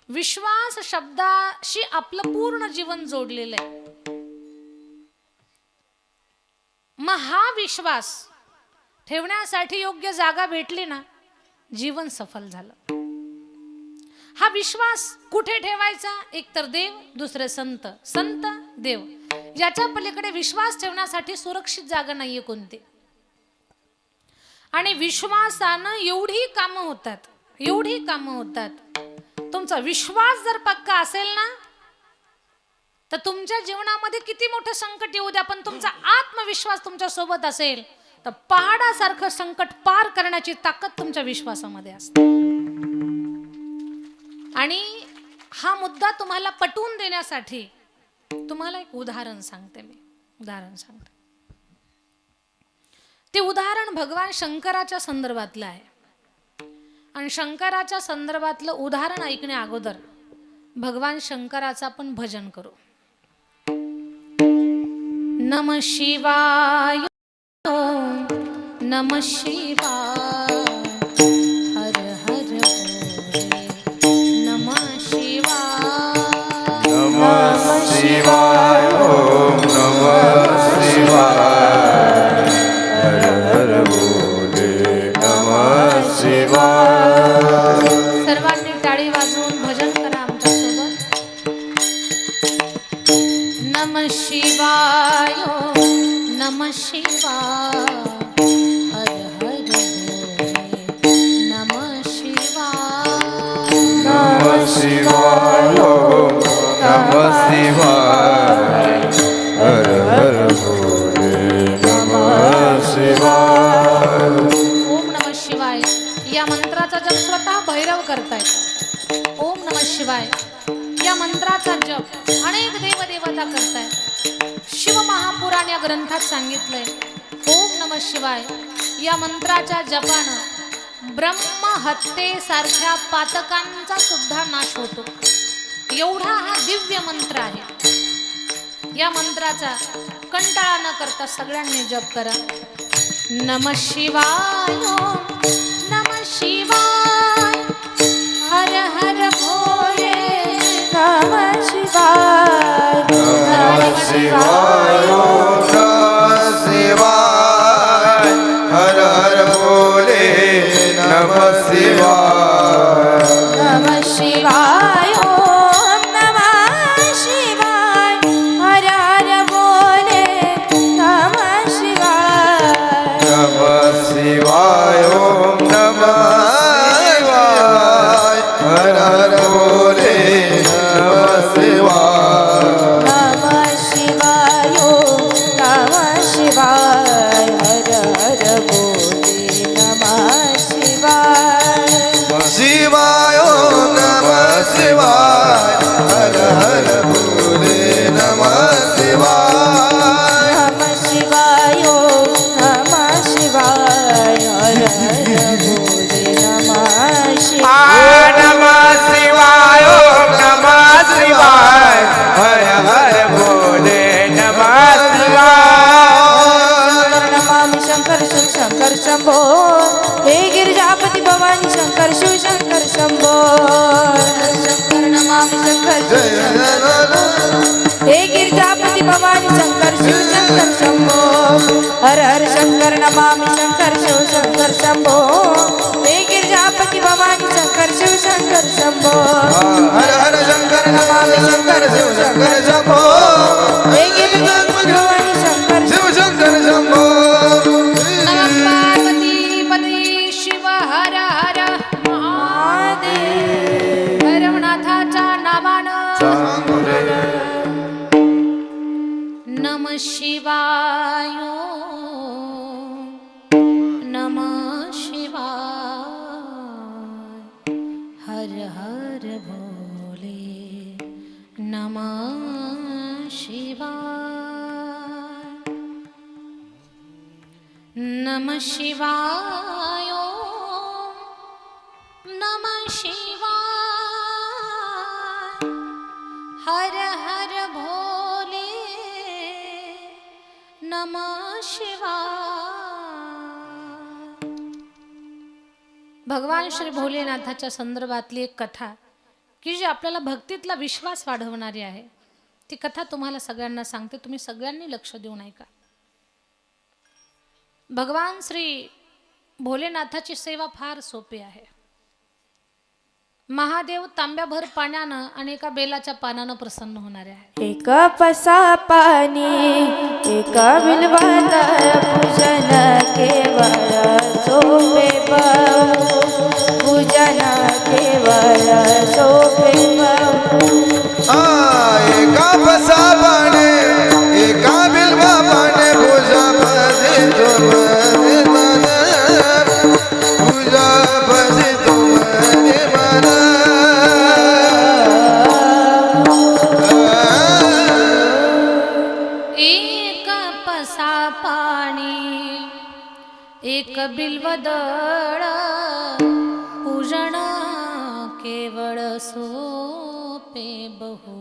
विश्वास शब्दाशी आपलं पूर्ण जीवन जोडलेलं आहे. मग हा विश्वास ठेवण्यासाठी योग्य जागा भेटली ना, जीवन सफल झालं. हा विश्वास कुठे ठेवायचा? एक तर देव, दुसरे संत, संत देव. याच्या पलीकडे विश्वास ठेवण्यासाठी सुरक्षित जागा नाहीये कोणती. आणि विश्वासानं एवढी कामं होतात, एवढी कामं होतात. तुमचा विश्वास जर पक्का असेल ना, तर तुमच्या जीवनामध्ये किती मोठं संकट येऊ द्या, पण तुमचा आत्मविश्वास तुमच्या सोबत असेल तर पहाडासारखं संकट पार करण्याची ताकद तुमच्या विश्वासामध्ये असते. आणि हा मुद्दा तुम्हाला पटवून देण्यासाठी तुम्हाला एक उदाहरण सांगते. ते उदाहरण भगवान शंकराच्या संदर्भातलं आहे. आणि शंकराच्या संदर्भातलं उदाहरण ऐकण्या अगोदर भगवान शंकराचं आपण भजन करू. नमः शिवाय नमः शिवाय हर हर भोले नमः शिवाय नमः शिवाय ओम नमः शिवाय हर हर भोले नमः शिवाय. सर्वांनी टाळी वाजवून भजन करा आमच्या सोबत. नमः शिवाय नमः शिवाय हर हर भोले नमः शिवाय नमः शिवाय ओम नमः शिवाय हर हर भोले नमः शिवाय. ओम नमः शिवाय या मंत्राचा जप स्वतः भैरव करतायत. ओम नमः शिवाय या मंत्राचा जप अनेक देवदेवता करतायत. शिव महापुराण या ग्रंथात सांगितलंय ओम नमः शिवाय या मंत्राच्या जपानं ब्रह्म हत्येसारख्या पातकांचा सुद्धा नाश होतो. एवढा हा दिव्य मंत्र आहे. या मंत्राचा कंटाळा न करता सगळ्यांनी जप करा. नमः शिवाय नमः शिवाय हर हर भोले नमः शिवाय नमः शिवाय ओम नमः शिवाय हर हर भोले नमः शिवाय. नमः शिवाय ओम नमः शिवाय हर हर भोले नमः शिवाय. नमः शिवाय ओम नमः शिवाय हर हर भोले नमः शिवाय. नमः शिवाय ओम नमः शिवाय हर हर भोले नमः शिवाय. शिवाय ओम नमः शिवाय हर हर भोले नमः शिवाय. नमः शिवाय ओम नमः शिवाय हर हर भोले नमः शिवाय. नमः शिवाय ओम नमः शिवाय हर हर भोले नमः शिवाय. नमामि शंकर शिव शंकर शंभो हे गिरिजापति भवानी शंकर शिव शंकर शंभो. शंकर नमामि शंकर शिव शंकर हे गिरिजापति भवानी शंकर शिव शंकर शंभो. हर हर शंकर नमामि शंकर शिव शंकर शंभो हे गिरिजापति भवानी शंकर शिव शंकर शंभो. हर हर शंकर नमामि शंकर शिव शंकर शंभो हे गिरिजापति भवानी शंकर शिव शंकर शंभो. नमः पार्वती पती शिव हर हर महादेव. भैरवनाथाच्या नावानं नमः शिवाय नमः शिवाय हर हर भोले नमः शिवाय. नमः शिवाय नमः शिवाय हर हर भोले नमः शिवाय. भगवान श्री भोलेनाथाच्या संदर्भातली एक कथा की जी आपल्याला भक्तीतला विश्वास वाढवणारी आहे. ती कथा तुम्हाला सगळ्यांना सांगते. तुम्ही सगळ्यांनी लक्ष देऊन ऐका. भगवान श्री भोलेनाथाची सेवा फार सोपी आहे. महादेव तांब्याभर पाण्यानं आणि एका बेलाच्या पानानं प्रसन्न होणारे आहे. एक पसा पाणी एक बिलवाता पूजन केवळ सोपे पूजन केवळ सोपे बिल्वदळ पूजन केवळ सोपे बहु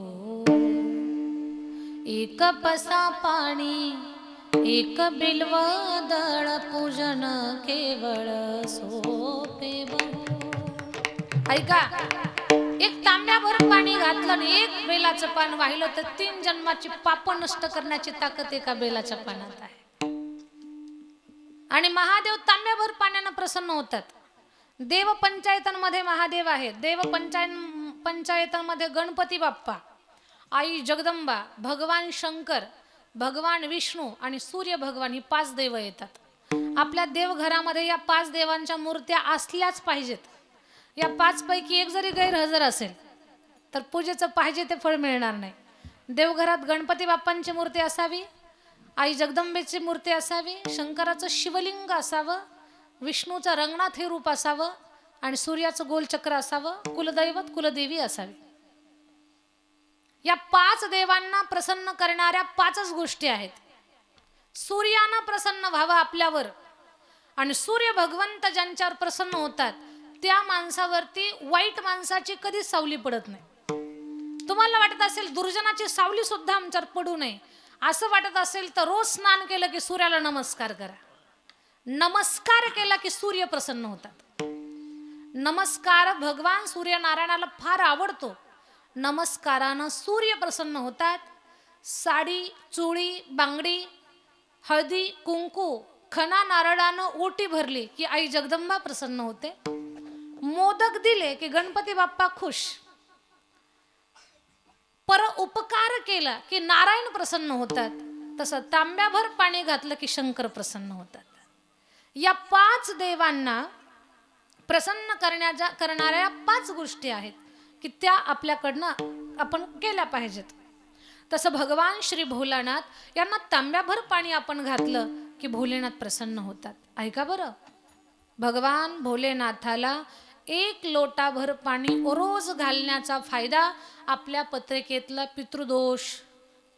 एक पसा पाणी एक बिल्वदळ पूजन केवळ सोपे बहु. ऐका, एक तांब्याभर पाणी घातलं आणि एक बेलाचं पान वाहिलं तर 3 जन्माची पाप नष्ट करण्याची ताकद एका बेलाच्या पानात आहे. आणि महादेव तांब्याभर पाण्यानं प्रसन्न होतात. देव पंचायतांमध्ये महादेव आहेत. देव पंचायतांमध्ये गणपती बाप्पा, आई जगदंबा, भगवान शंकर, भगवान विष्णू आणि सूर्य भगवान ही 5 देव येतात. आपल्या देवघरामध्ये या 5 देवांच्या मूर्त्या असल्याच पाहिजेत. या 5 पैकी एक जरी गैरहजर असेल तर पूजेचं पाहिजे ते फळ मिळणार नाही. देवघरात गणपती बाप्पांची मूर्ती असावी, आई जगदंबेची मूर्ती असावी, शंकराचं शिवलिंग असावं, विष्णूचं रंगनाथ हे रूप असावं आणि सूर्याचं गोलचक्र असावं, कुलदैवत कुलदेवी असावी. या 5 देवांना प्रसन्न करणाऱ्या 5च गोष्टी आहेत. सूर्यानं प्रसन्न व्हावं आपल्यावर आणि सूर्य भगवंत ज्यांच्यावर प्रसन्न होतात त्या माणसावरती वाईट माणसाची कधीच सावली पडत नाही. तुम्हाला वाटत असेल दुर्जनाची सावली सुद्धा आमच्यावर पडू नये असं वाटत असेल तर रोज स्नान केलं की सूर्याला नमस्कार करा. नमस्कार केला की सूर्य प्रसन्न होतात. नमस्कार भगवान सूर्यनारायणाला फार आवडतो. नमस्कारानं सूर्य प्रसन्न होतात. साडी, चोळी, बांगडी, हळदी, कुंकू, खना नारळानं ओटी भरली की आई जगदंबा प्रसन्न होते. मोदक दिले की गणपती बाप्पा खुश. पर उपकार केला की नारायण प्रसन्न होतात. तसं तांब्याभर पाणी घातलं की शंकर प्रसन्न होतात. या 5 देवांना प्रसन्न करणाऱ्या 5 गोष्टी आहेत की त्या आपल्याकडनं आपण केल्या पाहिजेत. तसं भगवान श्री भोलानाथ यांना तांब्याभर पाणी आपण घातलं की भोलेनाथ प्रसन्न होतात. ऐका बरं, भगवान भोलेनाथाला 1 लोटाभर पाणी रोज घालण्याचा फायदा आपल्या पत्रिकेतला पितृदोष,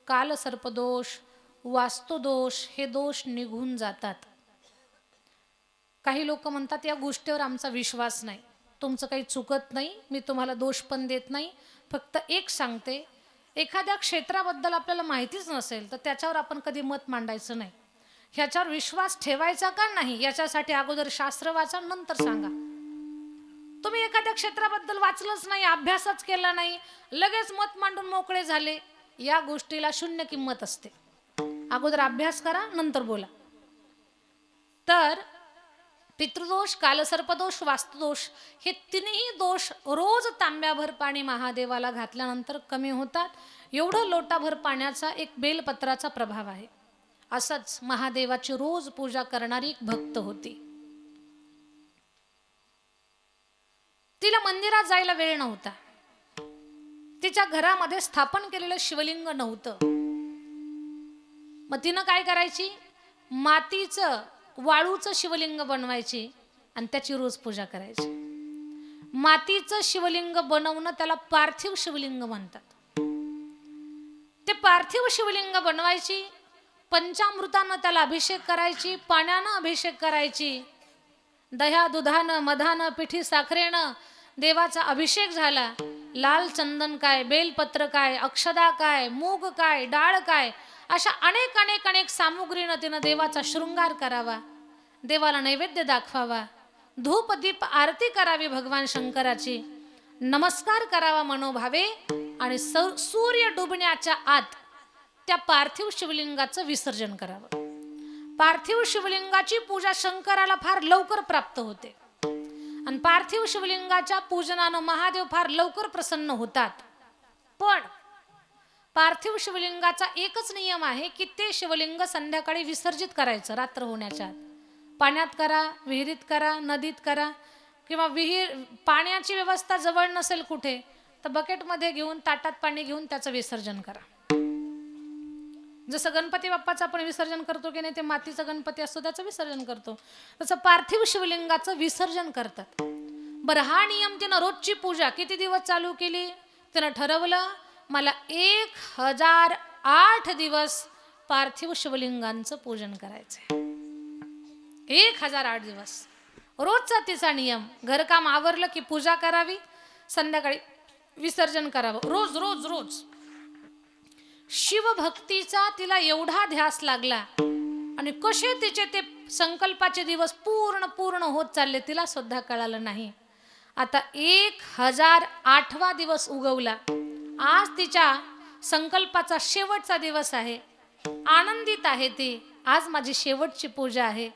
कालसर्पदोष, वास्तुदोष हे दोष निघून जातात. काही लोक म्हणतात या गोष्टीवर आमचा विश्वास नाही. तुमचं काही चुकत नाही, मी तुम्हाला दोष पण देत नाही. फक्त एक सांगते, एखाद्या क्षेत्राबद्दल आपल्याला माहितीच नसेल तर त्याच्यावर आपण कधी मत मांडायचं नाही. ह्याच्यावर विश्वास ठेवायचा का नाही याच्यासाठी अगोदर शास्त्र वाचा, नंतर सांगा. तुम्ही एखाद्या क्षेत्राबद्दल वाचलंच नाही, अभ्यासच केला नाही, लगेच मत मांडून मोकळे झाले, या गोष्टीला 0 किंमत असते. अगोदर अभ्यास करा, नंतर बोला. तर पितृदोष, कालसर्पदोष, वास्तुदोष हे 3ही दोष रोज तांब्याभर पाणी महादेवाला घातल्यानंतर कमी होतात. एवढं लोटाभर पाण्याचा एक बेलपत्राचा प्रभाव आहे. असंच महादेवाची रोज पूजा करणारी एक भक्त होती. तिला मंदिरात जायला वेळ नव्हता. तिच्या घरामध्ये स्थापन केलेलं शिवलिंग नव्हतं. मग तिनं काय करायची, मातीचं वाळूचं शिवलिंग बनवायची आणि त्याची रोज पूजा करायची. मातीचं शिवलिंग बनवणं त्याला पार्थिव शिवलिंग म्हणतात. ते पार्थिव शिवलिंग बनवायची, पंचामृतानं त्याला अभिषेक करायची, पाण्यानं अभिषेक करायची, दह्या दुधानं मधानं पिठी साखरेनं देवाचा अभिषेक झाला. लाल चंदन काय, बेलपत्र काय, अक्षदा काय, मूग काय, डाळ काय, अशा अनेक अनेक अनेक सामुग्रीनं तिनं देवाचा शृंगार करावा, देवाला नैवेद्य दाखवावा, धूप दीप आरती करावी भगवान शंकराची, नमस्कार करावा मनोभावे आणि सूर्य डुबण्याच्या आत त्या पार्थिव शिवलिंगाचं विसर्जन करावं. पार्थिव शिवलिंगाची पूजा शंकराला फार लवकर प्राप्त होते आणि पार्थिव शिवलिंगाच्या पूजनानं महादेव फार लवकर प्रसन्न होतात. पण पार्थिव शिवलिंगाचा एकच नियम आहे की ते शिवलिंग संध्याकाळी विसर्जित करायचं रात्र होण्याच्या आत. पाण्यात करा, विहिरीत करा, नदीत करा, किंवा पाण्याची व्यवस्था जवळ नसेल कुठे तर बकेटमध्ये घेऊन, ताटात पाणी घेऊन त्याचं विसर्जन करा. जसं गणपती बाप्पाचं आपण विसर्जन करतो की नाही, ते मातीचा गणपती असतो त्याचं विसर्जन करतो, तसं पार्थिव शिवलिंगाचं विसर्जन करतात. बरं, हा नियम तिनं रोजची पूजा किती दिवस चालू केली? तिनं ठरवलं मला 1008 दिवस पार्थिव शिवलिंगांचं पूजन करायचंय. 1008 दिवस. रोजचा तिचा नियम. घरकाम आवरलं की पूजा करावी, संध्याकाळी विसर्जन करावं. रोज रोज रोज. शिवभक्तीचा तिला एवढा ध्यास लागला आणि कसे तिचे ते संकल्पाचे दिवस पूर्ण पूर्ण होत चालले तिला सुद्धा कळालं नाही. आता 1008वा दिवस उगवला. आज तिच्या संकल्पाचा शेवटचा दिवस आहे. आनंदित आहे ती. आज माझी शेवटची पूजा आहे.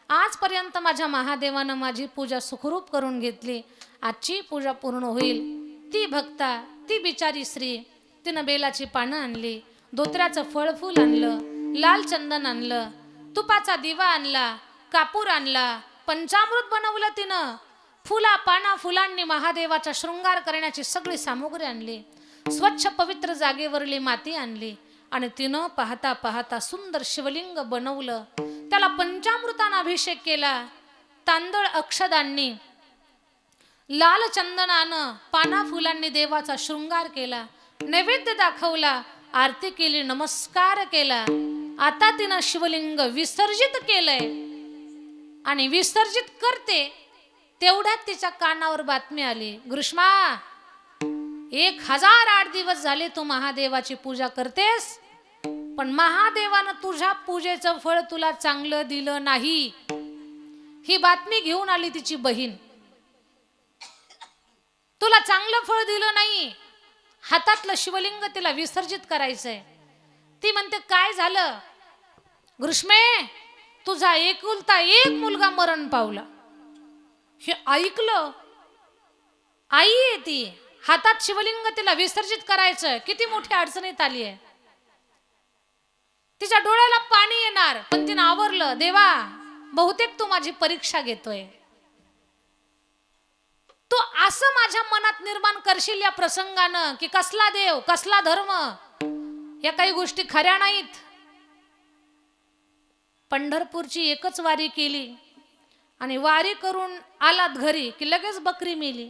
आजपर्यंत माझ्या महादेवानं माझी पूजा सुखरूप करून घेतली. आजची पूजा पूर्ण होईल. ती भक्ता, ती बिचारी स्त्री, तिनं बेलाची पानं आणली, धोत्र्याचं फळफूल आणलं, लाल चंदन आणलं, तुपाचा दिवा आणला, कापूर आणला, पंचामृत बनवलं तिनं, फुला पाना फुलांनी महादेवाचा शृंगार करण्याची सगळी सामुग्री आणली, स्वच्छ पवित्र जागेवरली माती आणली आणि तिनं पाहता पाहता सुंदर शिवलिंग बनवलं. त्याला पंचामृतानं अभिषेक केला. तांदळ अक्षदांनी, लाल चंदनानं, पाना फुलांनी देवाचा शृंगार केला, नैवेद्य दाखवला, आरती केली, नमस्कार केला. आता तिनं शिवलिंग विसर्जित केलंय आणि विसर्जित करते तेवढ्यात तिच्या कानावर बातमी आली, ग्रीष्मा 1008 दिवस झाले तू महादेवाची पूजा करतेस, पण महादेवानं तुझ्या पूजेचं फळ तुला चांगलं दिलं नाही. ही बातमी घेऊन आली तिची बहीण. तुला चांगलं फळ दिलं नाही. हातातलं शिवलिंग तिला विसर्जित करायचंय. ती म्हणते काय झालं? ग्रीष्मे, तुझा एकुलता एक मुलगा मरण पावला. हे ऐकलं. आई आहे ती, हातात शिवलिंग तिला विसर्जित करायचं. किती मोठी अडचणीत आली आहे. तिच्या डोळ्याला पाणी येणार, पण तिनं आवरलं. देवा, बहुतेक तू माझी परीक्षा घेतोय. तू असं माझ्या मनात निर्माण करशील या प्रसंगानं की कसला देव, कसला धर्म, या काही गोष्टी खऱ्या नाहीत. पंढरपूरची एकच वारी केली आणि वारी करून आलात घरी की लगेच बकरी मेली.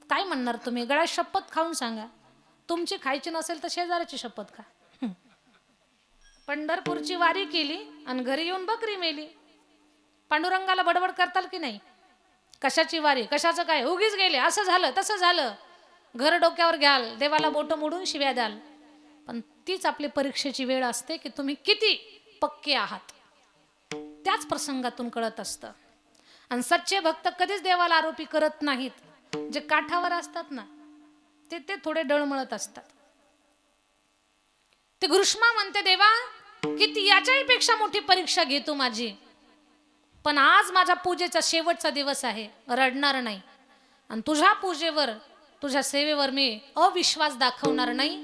काय म्हणणार तुम्ही? गळ्यात शपथ खाऊन सांगा. तुमची खायची नसेल तर शेजाऱ्याची शपथ खा. पंढरपूरची वारी केली आणि घरी येऊन बकरी मेली. पांडुरंगाला बडबड करताल की नाही? कशाची वारी, कशाचं काय, उगीच गेले, असं झालं तसं झालं. घर डोक्यावर घ्याल, देवाला बोटं मोडून शिव्या द्याल. पण तीच आपली परीक्षेची वेळ असते की तुम्ही किती पक्के आहात. त्याच प्रसंगातून कळत असतं. आणि सच्चे भक्त कधीच देवाला आरोपी करत नाहीत. जे काठावर असतात ना ते थोडे डळमळत असतात. ते ग्रीष्मा म्हणते, देवा किती याच्याही पेक्षा मोठी परीक्षा घेतो माझी, पण आज माझ्या पूजेचा शेवटचा दिवस आहे, रडणार नाही. आणि तुझ्या पूजेवर, तुझ्या सेवेवर मी अविश्वास दाखवणार नाही.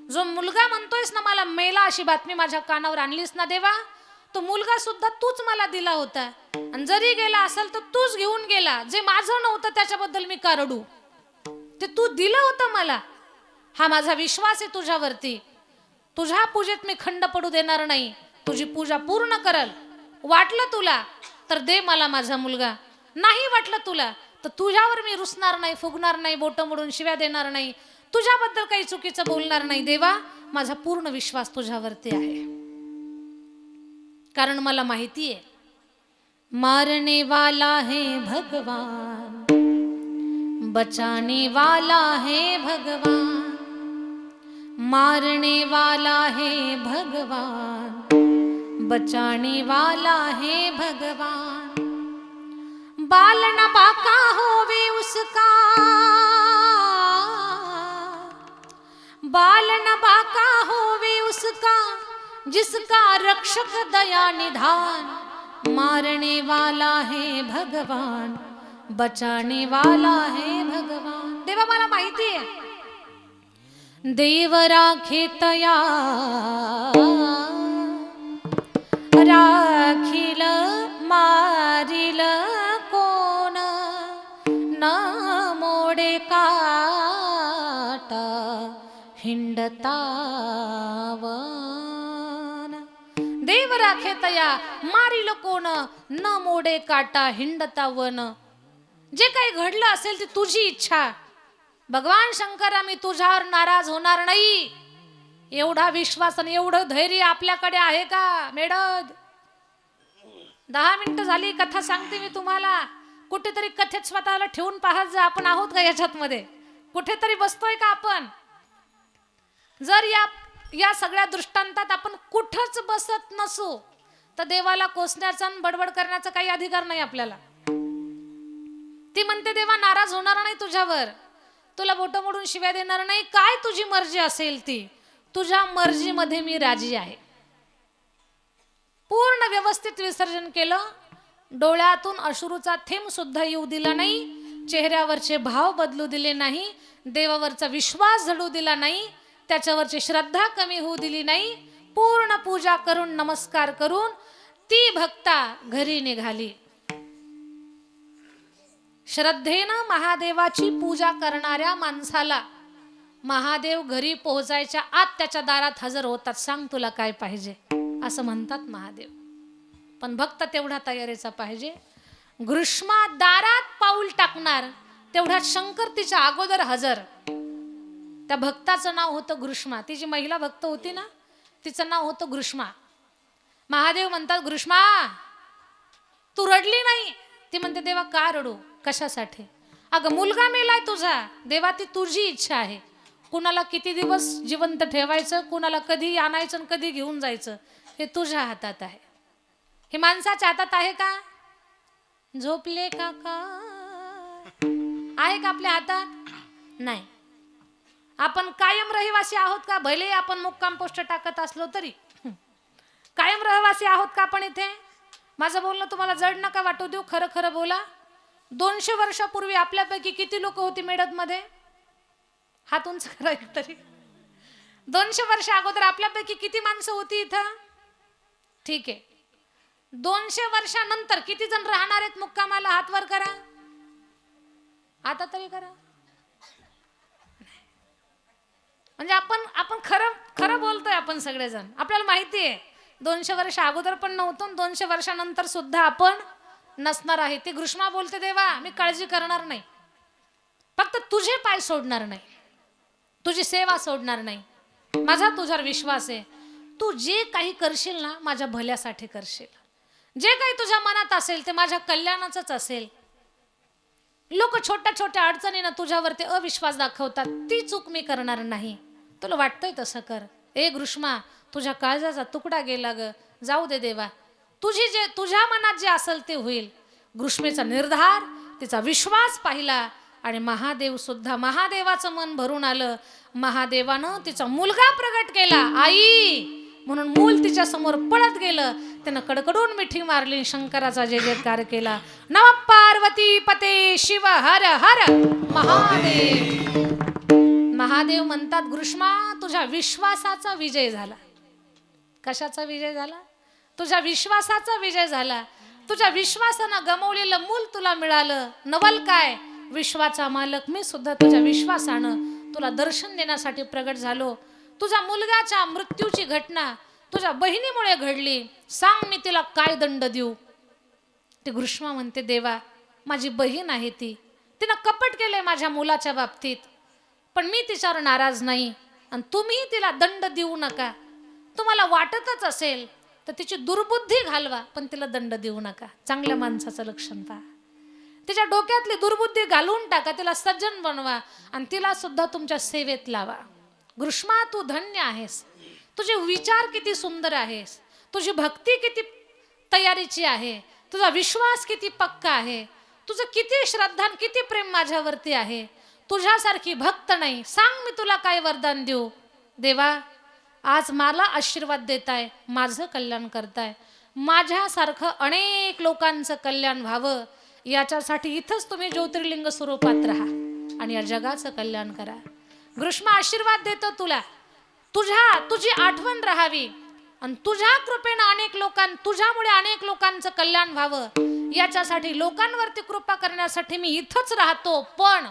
जो मुलगा म्हणतोयस ना मला मेला, अशी बातमी माझ्या कानावर आणलीस ना देवा, तो मुलगा सुद्धा तूच मला दिला होता. आणि जरी गेला असेल तर तूच घेऊन गेला. जे माझं नव्हतं त्याच्याबद्दल मी का रडू? ते तू दिलं होतं मला. हा माझा विश्वास आहे तुझ्यावरती. तुझ्या पूजेत मी खंड पडू देणार नाही. तुझी पूजा पूर्ण करल. वाटलं तुला तर दे मला माझा मुलगा, नाही वाटलं तुला तर तुझ्यावर मी रुसणार नाही, फुगणार नाही, बोटं मोडून शिव्या देणार नाही, तुझ्याबद्दल काही चुकीचं बोलणार नाही. देवा, माझा पूर्ण विश्वास तुझ्यावरती आहे. कारण मला माहिती आहे मारने वाला है भगवान, बचाने वाला है भगवान. मारने वाला है भगवान, बचाने वाला है भगवान. बाल न बाका होवे उसका, बाल न बाका होवे उसका, जिसका रक्षक दया निधान. मारने वाला है भगवान, बचाने वाला है भगवान. देवा, मला माहिती आहे देव राखे तया राखील मारिल कोण, न मोडे काटा हिंडता वन. देव राखे तया मारिल कोण, न मोडे काटा हिंडता वन. जे काही घडलं असेल ती तुझी इच्छा. भगवान शंकरा, मी तुझ्यावर नाराज होणार नाही. एवढा विश्वास आणि एवढं धैर्य आपल्याकडे आहे का मेडद? 10 मिनिटं झाली कथा सांगते मी तुम्हाला. कुठेतरी कथेत स्वतःला ठेवून पाहत जा, आपण आहोत का याच्यात मध्ये? कुठेतरी बसतोय का आपण? जर या सगळ्या दृष्टांतात आपण कुठंच बसत नसू तर देवाला कोसण्याचा आणि बडबड करण्याचा काही अधिकार नाही आपल्याला. ती म्हणते देवा नाराज होणार नाही तुझ्यावर, तुला बोटं मोडून शिव्या देणार नाही. काय तुझी मर्जी असेल ती, तुझ्या मर्जीमध्ये मी राजी आहे. पूर्ण व्यवस्थित विसर्जन केलं. डोळ्यातून अश्रूचा थेंब सुद्धा येऊ दिला नाही, चेहऱ्यावरचे भाव बदलू दिले नाही, देवावरचा विश्वास जडू दिला नाही, त्याच्यावरची श्रद्धा कमी होऊ दिली नाही. पूर्ण पूजा करून नमस्कार करून ती भक्ता घरी निघाली. श्रद्धेनं महादेवाची पूजा करणाऱ्या माणसाला महादेव घरी पोहोचायच्या आत त्याच्या दारात हजर होतात. सांग तुला काय पाहिजे असं म्हणतात महादेव. पण भक्त तेवढा तयारीचा पाहिजे. घृष्मा दारात पाऊल टाकणार तेवढ्यात शंकर तिच्या अगोदर हजर. त्या भक्ताचं नाव होतं घृष्मा. ती जी महिला भक्त होती ना तिचं नाव होतं घृष्मा. महादेव म्हणतात घृष्मा तू रडली नाही. ती म्हणते देवा का रडू, कशासाठी? अगं मुलगा मेलाय तुझा. देवा ती तुझी इच्छा आहे. कुणाला किती दिवस जिवंत ठेवायचं, कुणाला कधी आणायचं आणि कधी घेऊन जायचं हे तुझ्या हातात आहे. हे माणसाच्या हातात आहे का? झोपले का आहे का आपल्या हातात? नाही. आपण कायम रहिवासी आहोत का? भले आपण मुक्काम पोस्ट टाकत असलो तरी कायम रहिवासी आहोत का आपण इथे? माझं बोलणं तुम्हाला जड नका वाटू देऊ, खरं खरं बोला. 200 वर्षापूर्वी आपल्यापैकी किती लोक होती मेडत मध्ये? हात उंच करा तरी. 200 वर्ष अगोदर आपल्यापैकी किती माणसं होती इथं? ठीक आहे. 200 वर्षानंतर किती जण राहणार आहेत मुक्कामाला? हात वर करा. आता तरी करा. म्हणजे आपण खरं खरं बोलतोय आपण सगळेजण. आपल्याला माहिती आहे 200 वर्ष अगोदर पण नव्हतो, 200 वर्षानंतर सुद्धा आपण नसणार आहे. ती घृष्मा बोलते देवा मी काळजी करणार नाही, फक्त तुझे पाय सोडणार नाही, तुझी सेवा सोडणार नाही. माझा तुझ्यावर विश्वास आहे. तू जे काही करशील ना माझ्या भल्यासाठी करशील. जे काही तुझ्या मनात असेल ते माझ्या कल्याणाचंच असेल. लोक छोट्या छोट्या अडचणीनं तुझ्यावरती अविश्वास दाखवतात, ती चूक मी करणार नाही. तुला वाटतंय तसं कर. ए घृष्मा तुझ्या काळजाचा तुकडा गेला ग, जाऊ दे देवा, तुझ्या मनात जे असेल ते होईल. घृष्मेचा निर्धार, तिचा विश्वास पाहिला आणि महादेव सुद्धा, महादेवाचं मन भरून आलं. महादेवानं तिचा मुलगा प्रगट केला. आई म्हणून मूल तिच्या समोर पळत गेलं. त्यानं कडकडून मिठी मारली, शंकराचा जय जयकार केला. नमः पार्वती पते शिव हर हर महादेव. महादेव म्हणतात घृष्मा तुझ्या विश्वासाचा विजय झाला. कशाचा विजय झाला? तुझ्या विश्वासाचा विजय झाला. तुझ्या विश्वासानं गमवलेलं मूल तुला मिळालं. नवल काय, विश्वाचा मालक मी सुद्धा तुझ्या विश्वासानं तुला दर्शन देण्यासाठी प्रगट झालो. तुझ्या मुलगाच्या मृत्यूची घटना तुझ्या बहिणीमुळे घडली. सांग मी तिला काय दंड देऊ? ती घृष्मा म्हणते देवा माझी बहीण आहे, तिनं कपट केलंय माझ्या मुलाच्या बाबतीत, पण मी तिच्यावर नाराज नाही आणि तुम्ही तिला दंड देऊ नका. तुम्हाला वाटतच असेल तर तिची दुर्बुद्धी घालवा, पण तिला दंड देऊ नका. चांगल्या माणसाचं लक्षण पहा. तिच्या डोक्यातली दुर्बुद्धी घालून टाका, तिला सज्जन बनवा आणि तिला सुद्धा तुमच्या सेवेत लावा. घृष्मा तू धन्य आहेस. तुझे विचार किती सुंदर आहेस, तुझी भक्ती किती तयारीची आहे, तुझा विश्वास किती पक्का आहे, तुझं किती श्रद्धा किती प्रेम माझ्यावरती आहे. तुझ्यासारखी भक्त नाही. सांग मी तुला काय वरदान देऊ? देवा आज मला आशीर्वाद देताय, माझं कल्याण करताय. माझ्यासारखं अनेक लोकांचं कल्याण व्हावं याच्यासाठी इथंच तुम्ही ज्योतिर्लिंग स्वरूपात राहा आणि या जगाचं कल्याण करा. घृष्मा आशीर्वाद देतो तुला, तुझी आठवण राहावी आणि तुझ्या कृपेनं तुझ्यामुळे अनेक लोकांचं कल्याण व्हावं याच्यासाठी, लोकांवरती कृपा करण्यासाठी मी इथंच राहतो. पण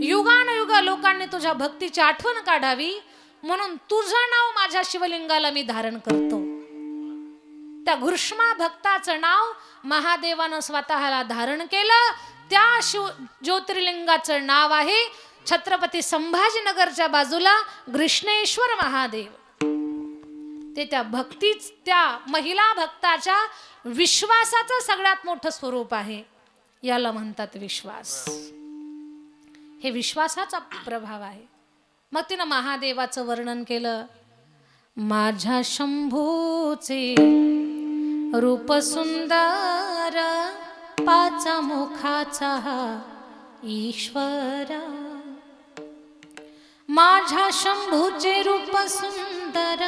युगानुयुग लोकांनी तुझ्या भक्तीची आठवण काढावी म्हणून तुझं नाव माझ्या शिवलिंगाला मी धारण करतो. त्या घृष्मा भक्ताचं नाव महादेवानं स्वतःला धारण केलं. त्या ज्योतिर्लिंगाचं नाव आहे छत्रपती संभाजीनगरच्या बाजूला घृष्णेश्वर महादेव. ते त्या भक्तीच त्या महिला भक्ताच्या विश्वासाचं सगळ्यात मोठं स्वरूप आहे. याला म्हणतात विश्वास. हे विश्वासाचा प्रभाव आहे. मग तिनं महादेवाचं वर्णन केलं. माझ्या शंभूचे रूप सुंदर, पाचा मुखाचा ईश्वर. माझ्या शंभूचे रूप सुंदर,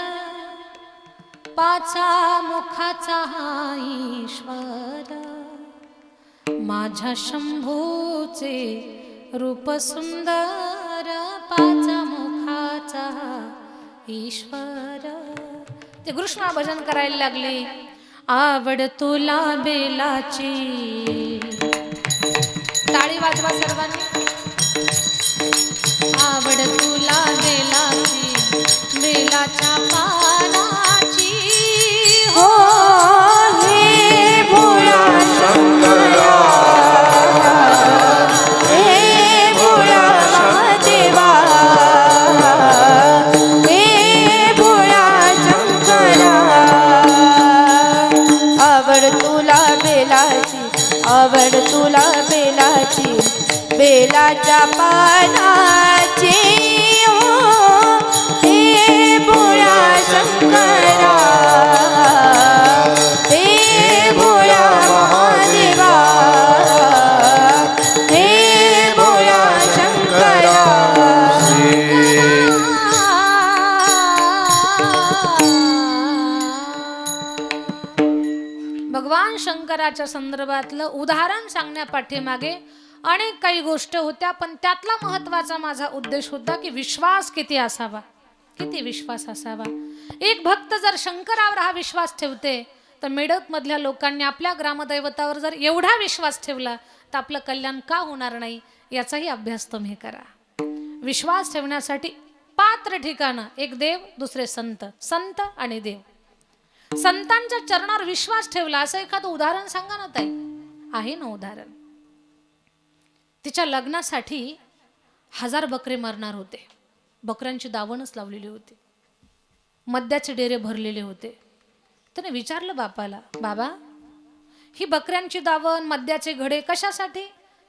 पाचा मुखाचा ईश्वर. माझ्या शंभूचे रूप सुंदर, पाचा मुखाचा ईश्वर. ते कृष्णा भजन करायला लागले. आवड तुला बेलाची. टाळी वाजवा सर्वांनी. आवड तुला बेलाची, बेलाच्या पानाची. हो हे भोळा शंकरा, हे भोळा महादेवा, हे भोळा शंकरा. आवड तुला बेलाची, आवड तुला बेलाची, बेलाच्या पानाची. हो हे भोळा शंकरा, हे भोळा महादेवा, हे भोळा शंकरा. भगवान शंकराच्या संदर्भातलं उदाहरण सांगण्यापाठीमागे अनेक काही गोष्टी होत्या, पण त्यातला महत्वाचा माझा उद्देश होता की विश्वास किती असावा, किती विश्वास असावा. एक भक्त जर शंकरावर हा विश्वास ठेवते, तर मेडक मधल्या लोकांनी आपल्या ग्रामदैवतावर जर एवढा विश्वास ठेवला तर आपलं कल्याण का होणार नाही याचाही अभ्यास तुम्ही करा. विश्वास ठेवण्यासाठी पात्र ठिकाणं, एक देव, दुसरे संत, संत आणि देव. संतांच्या चरणावर विश्वास ठेवला असं एखादं उदाहरण सांगा ना ताई. आहे ना उदाहरण. तिच्या लग्नासाठी 1000 बकरे मरणार होते. बकऱ्यांची दावणच लावलेली होती. मद्याचे डेरे भरलेले होते. त्याने विचारलं बापाला, बाबा ही बकऱ्यांची दावण, मद्याचे घडे कशासाठी?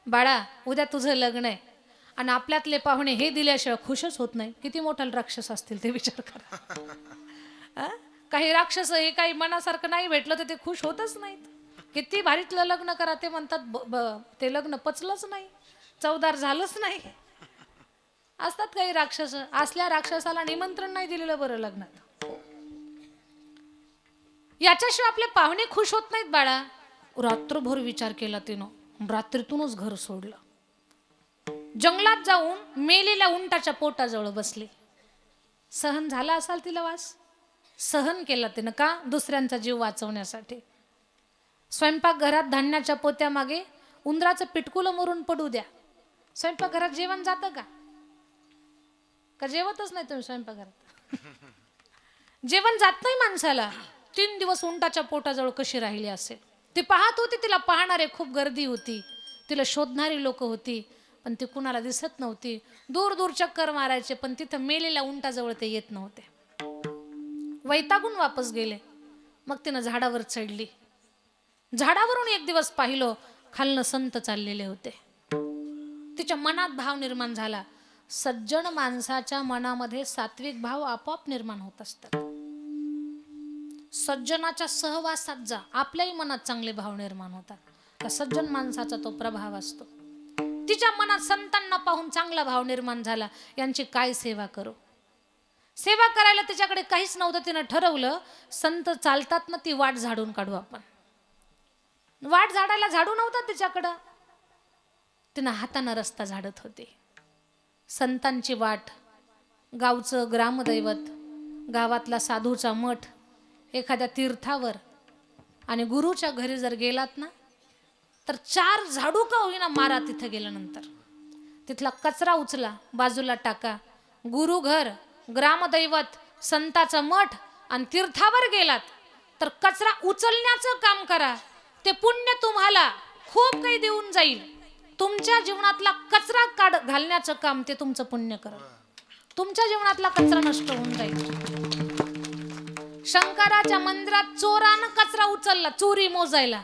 बाळा उद्या तुझं लग्न आहे आणि आपल्यातले पाहुणे हे दिल्याशिवाय खुशच होत नाही. किती मोठा राक्षस असतील ते विचार करा. काही राक्षस हे काही मनासारखं नाही भेटलं तर ते खुश होतच नाहीत. किती भारीतलं लग्न करा ते म्हणतात ते लग्न पचलंच नाही, चवदार झालंच नाही. असतात काही राक्षस. असल्या राक्षसाला निमंत्रण नाही दिलेलं बरं लग्नात. याच्याशिवाय आपले पाहुणे खुश होत नाहीत बाळा. रात्रभर विचार केला तिनं, रात्रीतूनच घर सोडलं. जंगलात जाऊन मेलेल्या उंटाच्या पोटाजवळ बसली. सहन झाला असाल तिला वास. सहन केला तिनं. का? दुसऱ्यांचा जीव वाचवण्यासाठी. स्वयंपाकघरात धान्याच्या पोत्यामागे उंदराचं पिटकुलं मरून पडू द्या. स्वयंपाकघरात जेवण जातं का? का जेवतच नाही तुम्ही स्वयंपाकघरात? जेवण जात नाही माणसाला. 3 दिवस उंटाच्या पोटाजवळ कशी राहिली असेल. ती पाहत होती, तिला पाहणारे खूप गर्दी होती, तिला शोधणारी लोक होती, पण ती कुणाला दिसत नव्हती. दूर दूर चक्कर मारायचे, पण तिथं मेलेल्या उंटाजवळ ते येत नव्हते. वैतागून वापस गेले. मग तिनं झाडावर चढली. झाडावरून एक दिवस पाहिलं, खालनं संत चाललेले होते. तिच्या मनात भाव निर्माण झाला. सज्जन माणसाच्या मनामध्ये सात्विक भाव आपोआप निर्माण होत असतात. सज्जनाच्या सहवासात जा, आपल्याही मनात चांगले भाव निर्माण होतात. त्या सज्जन माणसाचा तो प्रभाव असतो. तिच्या मनात संतांना पाहून चांगला भाव निर्माण झाला. यांची काय सेवा करू. सेवा करायला तिच्याकडे काहीच नव्हतं. तिनं ठरवलं, संत चालतात ना, ती वाट झाडून काढू आपण. वाट झाडायला झाडू नव्हता तिच्याकडं. तिनं हातानं रस्ता झाडत होते. संतांची वाट, गावचं ग्रामदैवत, गावातला साधूचा मठ, एखाद्या तीर्थावर आणि गुरुच्या घरी जर गेलात ना, तर 4 झाडू का होईना मारा. तिथं गेल्यानंतर तिथला कचरा उचला, बाजूला टाका. गुरुघर, ग्रामदैवत, संताचा मठ आणि तीर्थावर गेलात तर कचरा उचलण्याचं काम करा. ते पुण्य तुम्हाला खूप काही देऊन जाईल. तुमच्या जीवनातला कचरा घालण्याचं काम ते तुमचं पुण्य करा. तुमच्या जीवनातला कचरा नष्ट होऊन जाईल. शंकराच्या मंदिरात चोरानं कचरा उचलला चोरी मोजायला,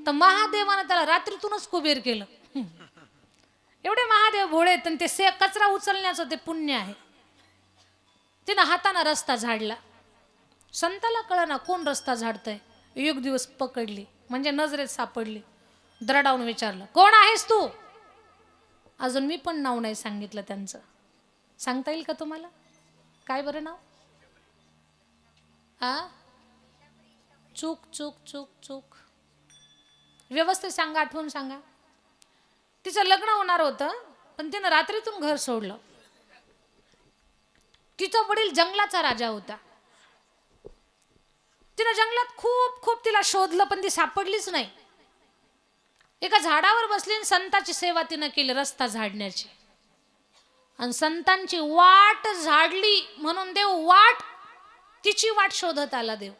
तर महादेवानं त्याला रात्रीतूनच कुबेर केलं. एवढे महादेव भोळे आहेत, आणि ते कचरा उचलण्याचं ते पुण्य आहे. तिनं हाताने रस्ता झाडला. संताला कळना कोण रस्ता झाडतंय. एक दिवस पकडली, म्हणजे नजरेत सापडली. दरडावून विचारलं, कोण आहेस तू? अजून मी पण नाव नाही सांगितलं त्यांचं. सांगता येईल का तुम्हाला? काय बरं नाव? चूक चूक चूक चूक. व्यवस्थित सांगा, आठवून सांगा. तिचं लग्न होणार होतं, पण तिनं रात्रीतून घर सोडलं. तिचा वडील जंगलाचा राजा होता. तिनं जंगलात खूप खूप तिला शोधलं, पण ती सापडलीच नाही. एका झाडावर बसली आणि संताची सेवा तिनं केली, रस्ता झाडण्याची. आणि संतांची वाट झाडली म्हणून देव तिची वाट शोधत आला देव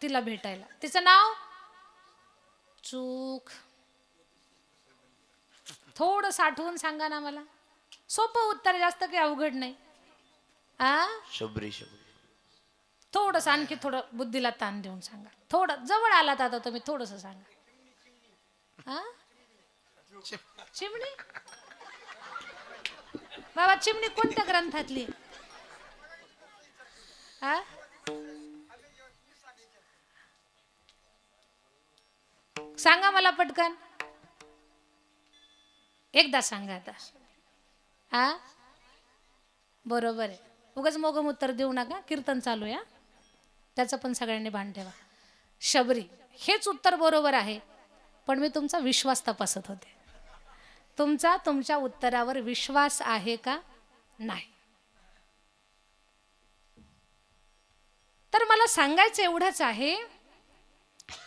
तिला भेटायला. तिचं नाव चूक. थोडं साठवून सांगा ना मला. सोपं उत्तर, जास्त काही अवघड नाही. शबरी शबरी. थोडस आणखी थोडं बुद्धीला ताण देऊन सांगा. थोडं जवळ आलात आता तुम्ही, थोडस सांगा. चिमणी. बाबा चिमणी कोणत्या ग्रंथातली? सांगा मला पटकन. एकदा सांगा आता. बरोबर आहे. उगाच मोगम उत्तर देऊ नका. कीर्तन चालू आहे, त्याचं पण सगळ्यांनी भान ठेवा. शबरी हेच उत्तर बरोबर आहे, पण मी तुमचा विश्वास तपासत होते. तुमच्या उत्तरावर विश्वास आहे का नाही. तर मला सांगायचं एवढंच आहे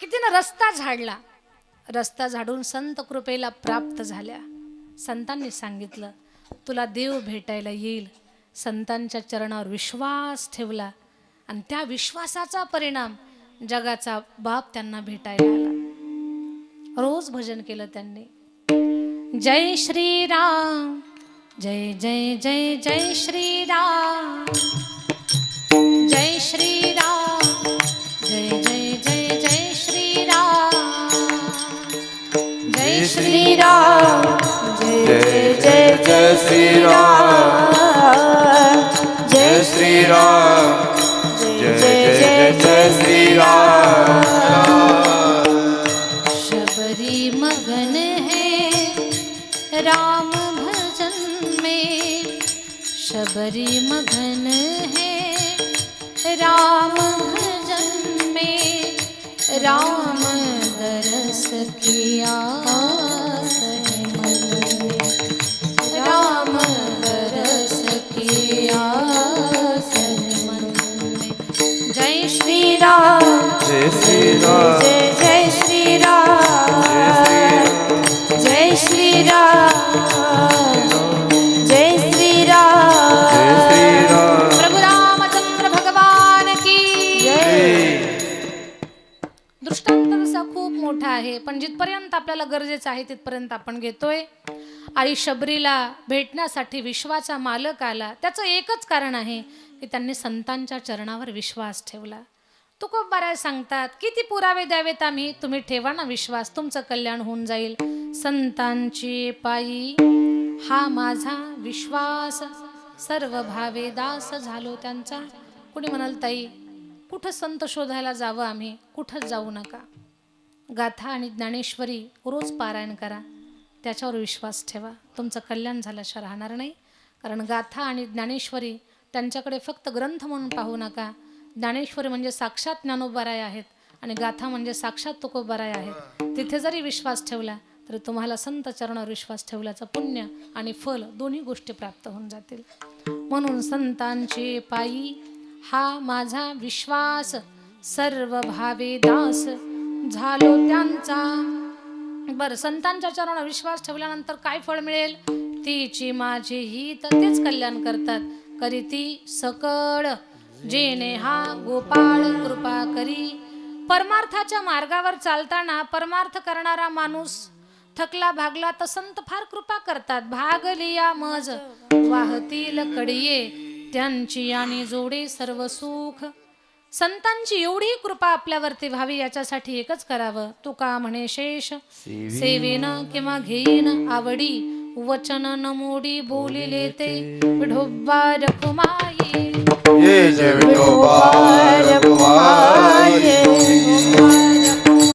की तिनं रस्ता झाडला. रस्ता झाडून संत कृपेला प्राप्त झाल्या. संतांनी सांगितलं तुला देव भेटायला येईल. संतांच्या चरणावर विश्वास ठेवला, आणि त्या विश्वासाचा परिणाम जगाचा बाप त्यांना भेटायला आला. रोज भजन केलं त्यांनी. जय श्रीराम, जय जय जय जय श्रीराम, जय श्रीराम, जय जय जय जय श्रीराम, जय श्रीराम, जय जय जय श्रीराम, जय श्रीराम, जय जय जय श्रीराम. शबरी मगन है राम भजन में, शबरी मगन है राम भजन में, राम दरस किया मन में, राम दरस किया मन में. जय श्री राम, जय श्रीराम, जय जय श्री राम, जय श्री राम, जय श्री राम, जय श्रीराम. प्रभु रामचंद्र भगवान की जय. दृष्टांत तसा खूप मोठा आहे, पण जिथपर्यंत आपल्याला गरजेचं आहे तिथपर्यंत आपण घेतोय. आई शबरीला भेटण्यासाठी विश्वाचा मालक आला. त्याचं एकच कारण आहे की त्यांनी संतांच्या चरणावर विश्वास ठेवला. तुकोबाराय सांगतात, किती पुरावे द्यावेत आम्ही, तुम्ही ठेवा ना विश्वास, तुमचं कल्याण होऊन जाईल. संतांची पायी हा माझा विश्वास, सर्व भावे दास झालो त्यांचा. कुणी म्हणाल ताई कुठं संत शोधायला जावं आम्ही? कुठंच जाऊ नका. गाथा आणि ज्ञानेश्वरी रोज पारायण करा, त्याच्यावर विश्वास ठेवा. तुमचं कल्याण झाल्याशिवाय राहणार नाही. कारण गाथा आणि ज्ञानेश्वरी त्यांच्याकडे फक्त ग्रंथ म्हणून पाहू नका. ज्ञानेश्वरी म्हणजे साक्षात ज्ञानोबाराय आहेत, आणि गाथा म्हणजे साक्षात तुकोबाराय आहेत. तिथे जरी विश्वास ठेवला तरी तुम्हाला संत चरणावर विश्वास ठेवल्याचं पुण्य आणि फल दोन्ही गोष्टी प्राप्त होऊन जातील. म्हणून संतांचे पायी हा माझा विश्वास, सर्व भावे दास झालो त्यांचा. बरं, संतांच्या चरणावर विश्वास ठेवल्यानंतर काय फळ मिळेल? तिची माझी हित, तेच कल्याण करतात. करीती सकळ जेने हा गोपाळ कृपा करी. परमार्थाच्या मार्गावर चालताना परमार्थ करणारा माणूस थकला भागला तर संत फार कृपा करतात. भागलिया मज वाहतील कडिये, त्यांची आणि जोडे सर्व सुख. संतांची एवढी कृपा आपल्यावरती व्हावी याच्यासाठी एकच करावं. तुका म्हणे शेष सेवेन किंवा घेईन आवडी, वचन न मोडी बोलिले ते विठोबा रखुमाई. ये जे विठोबा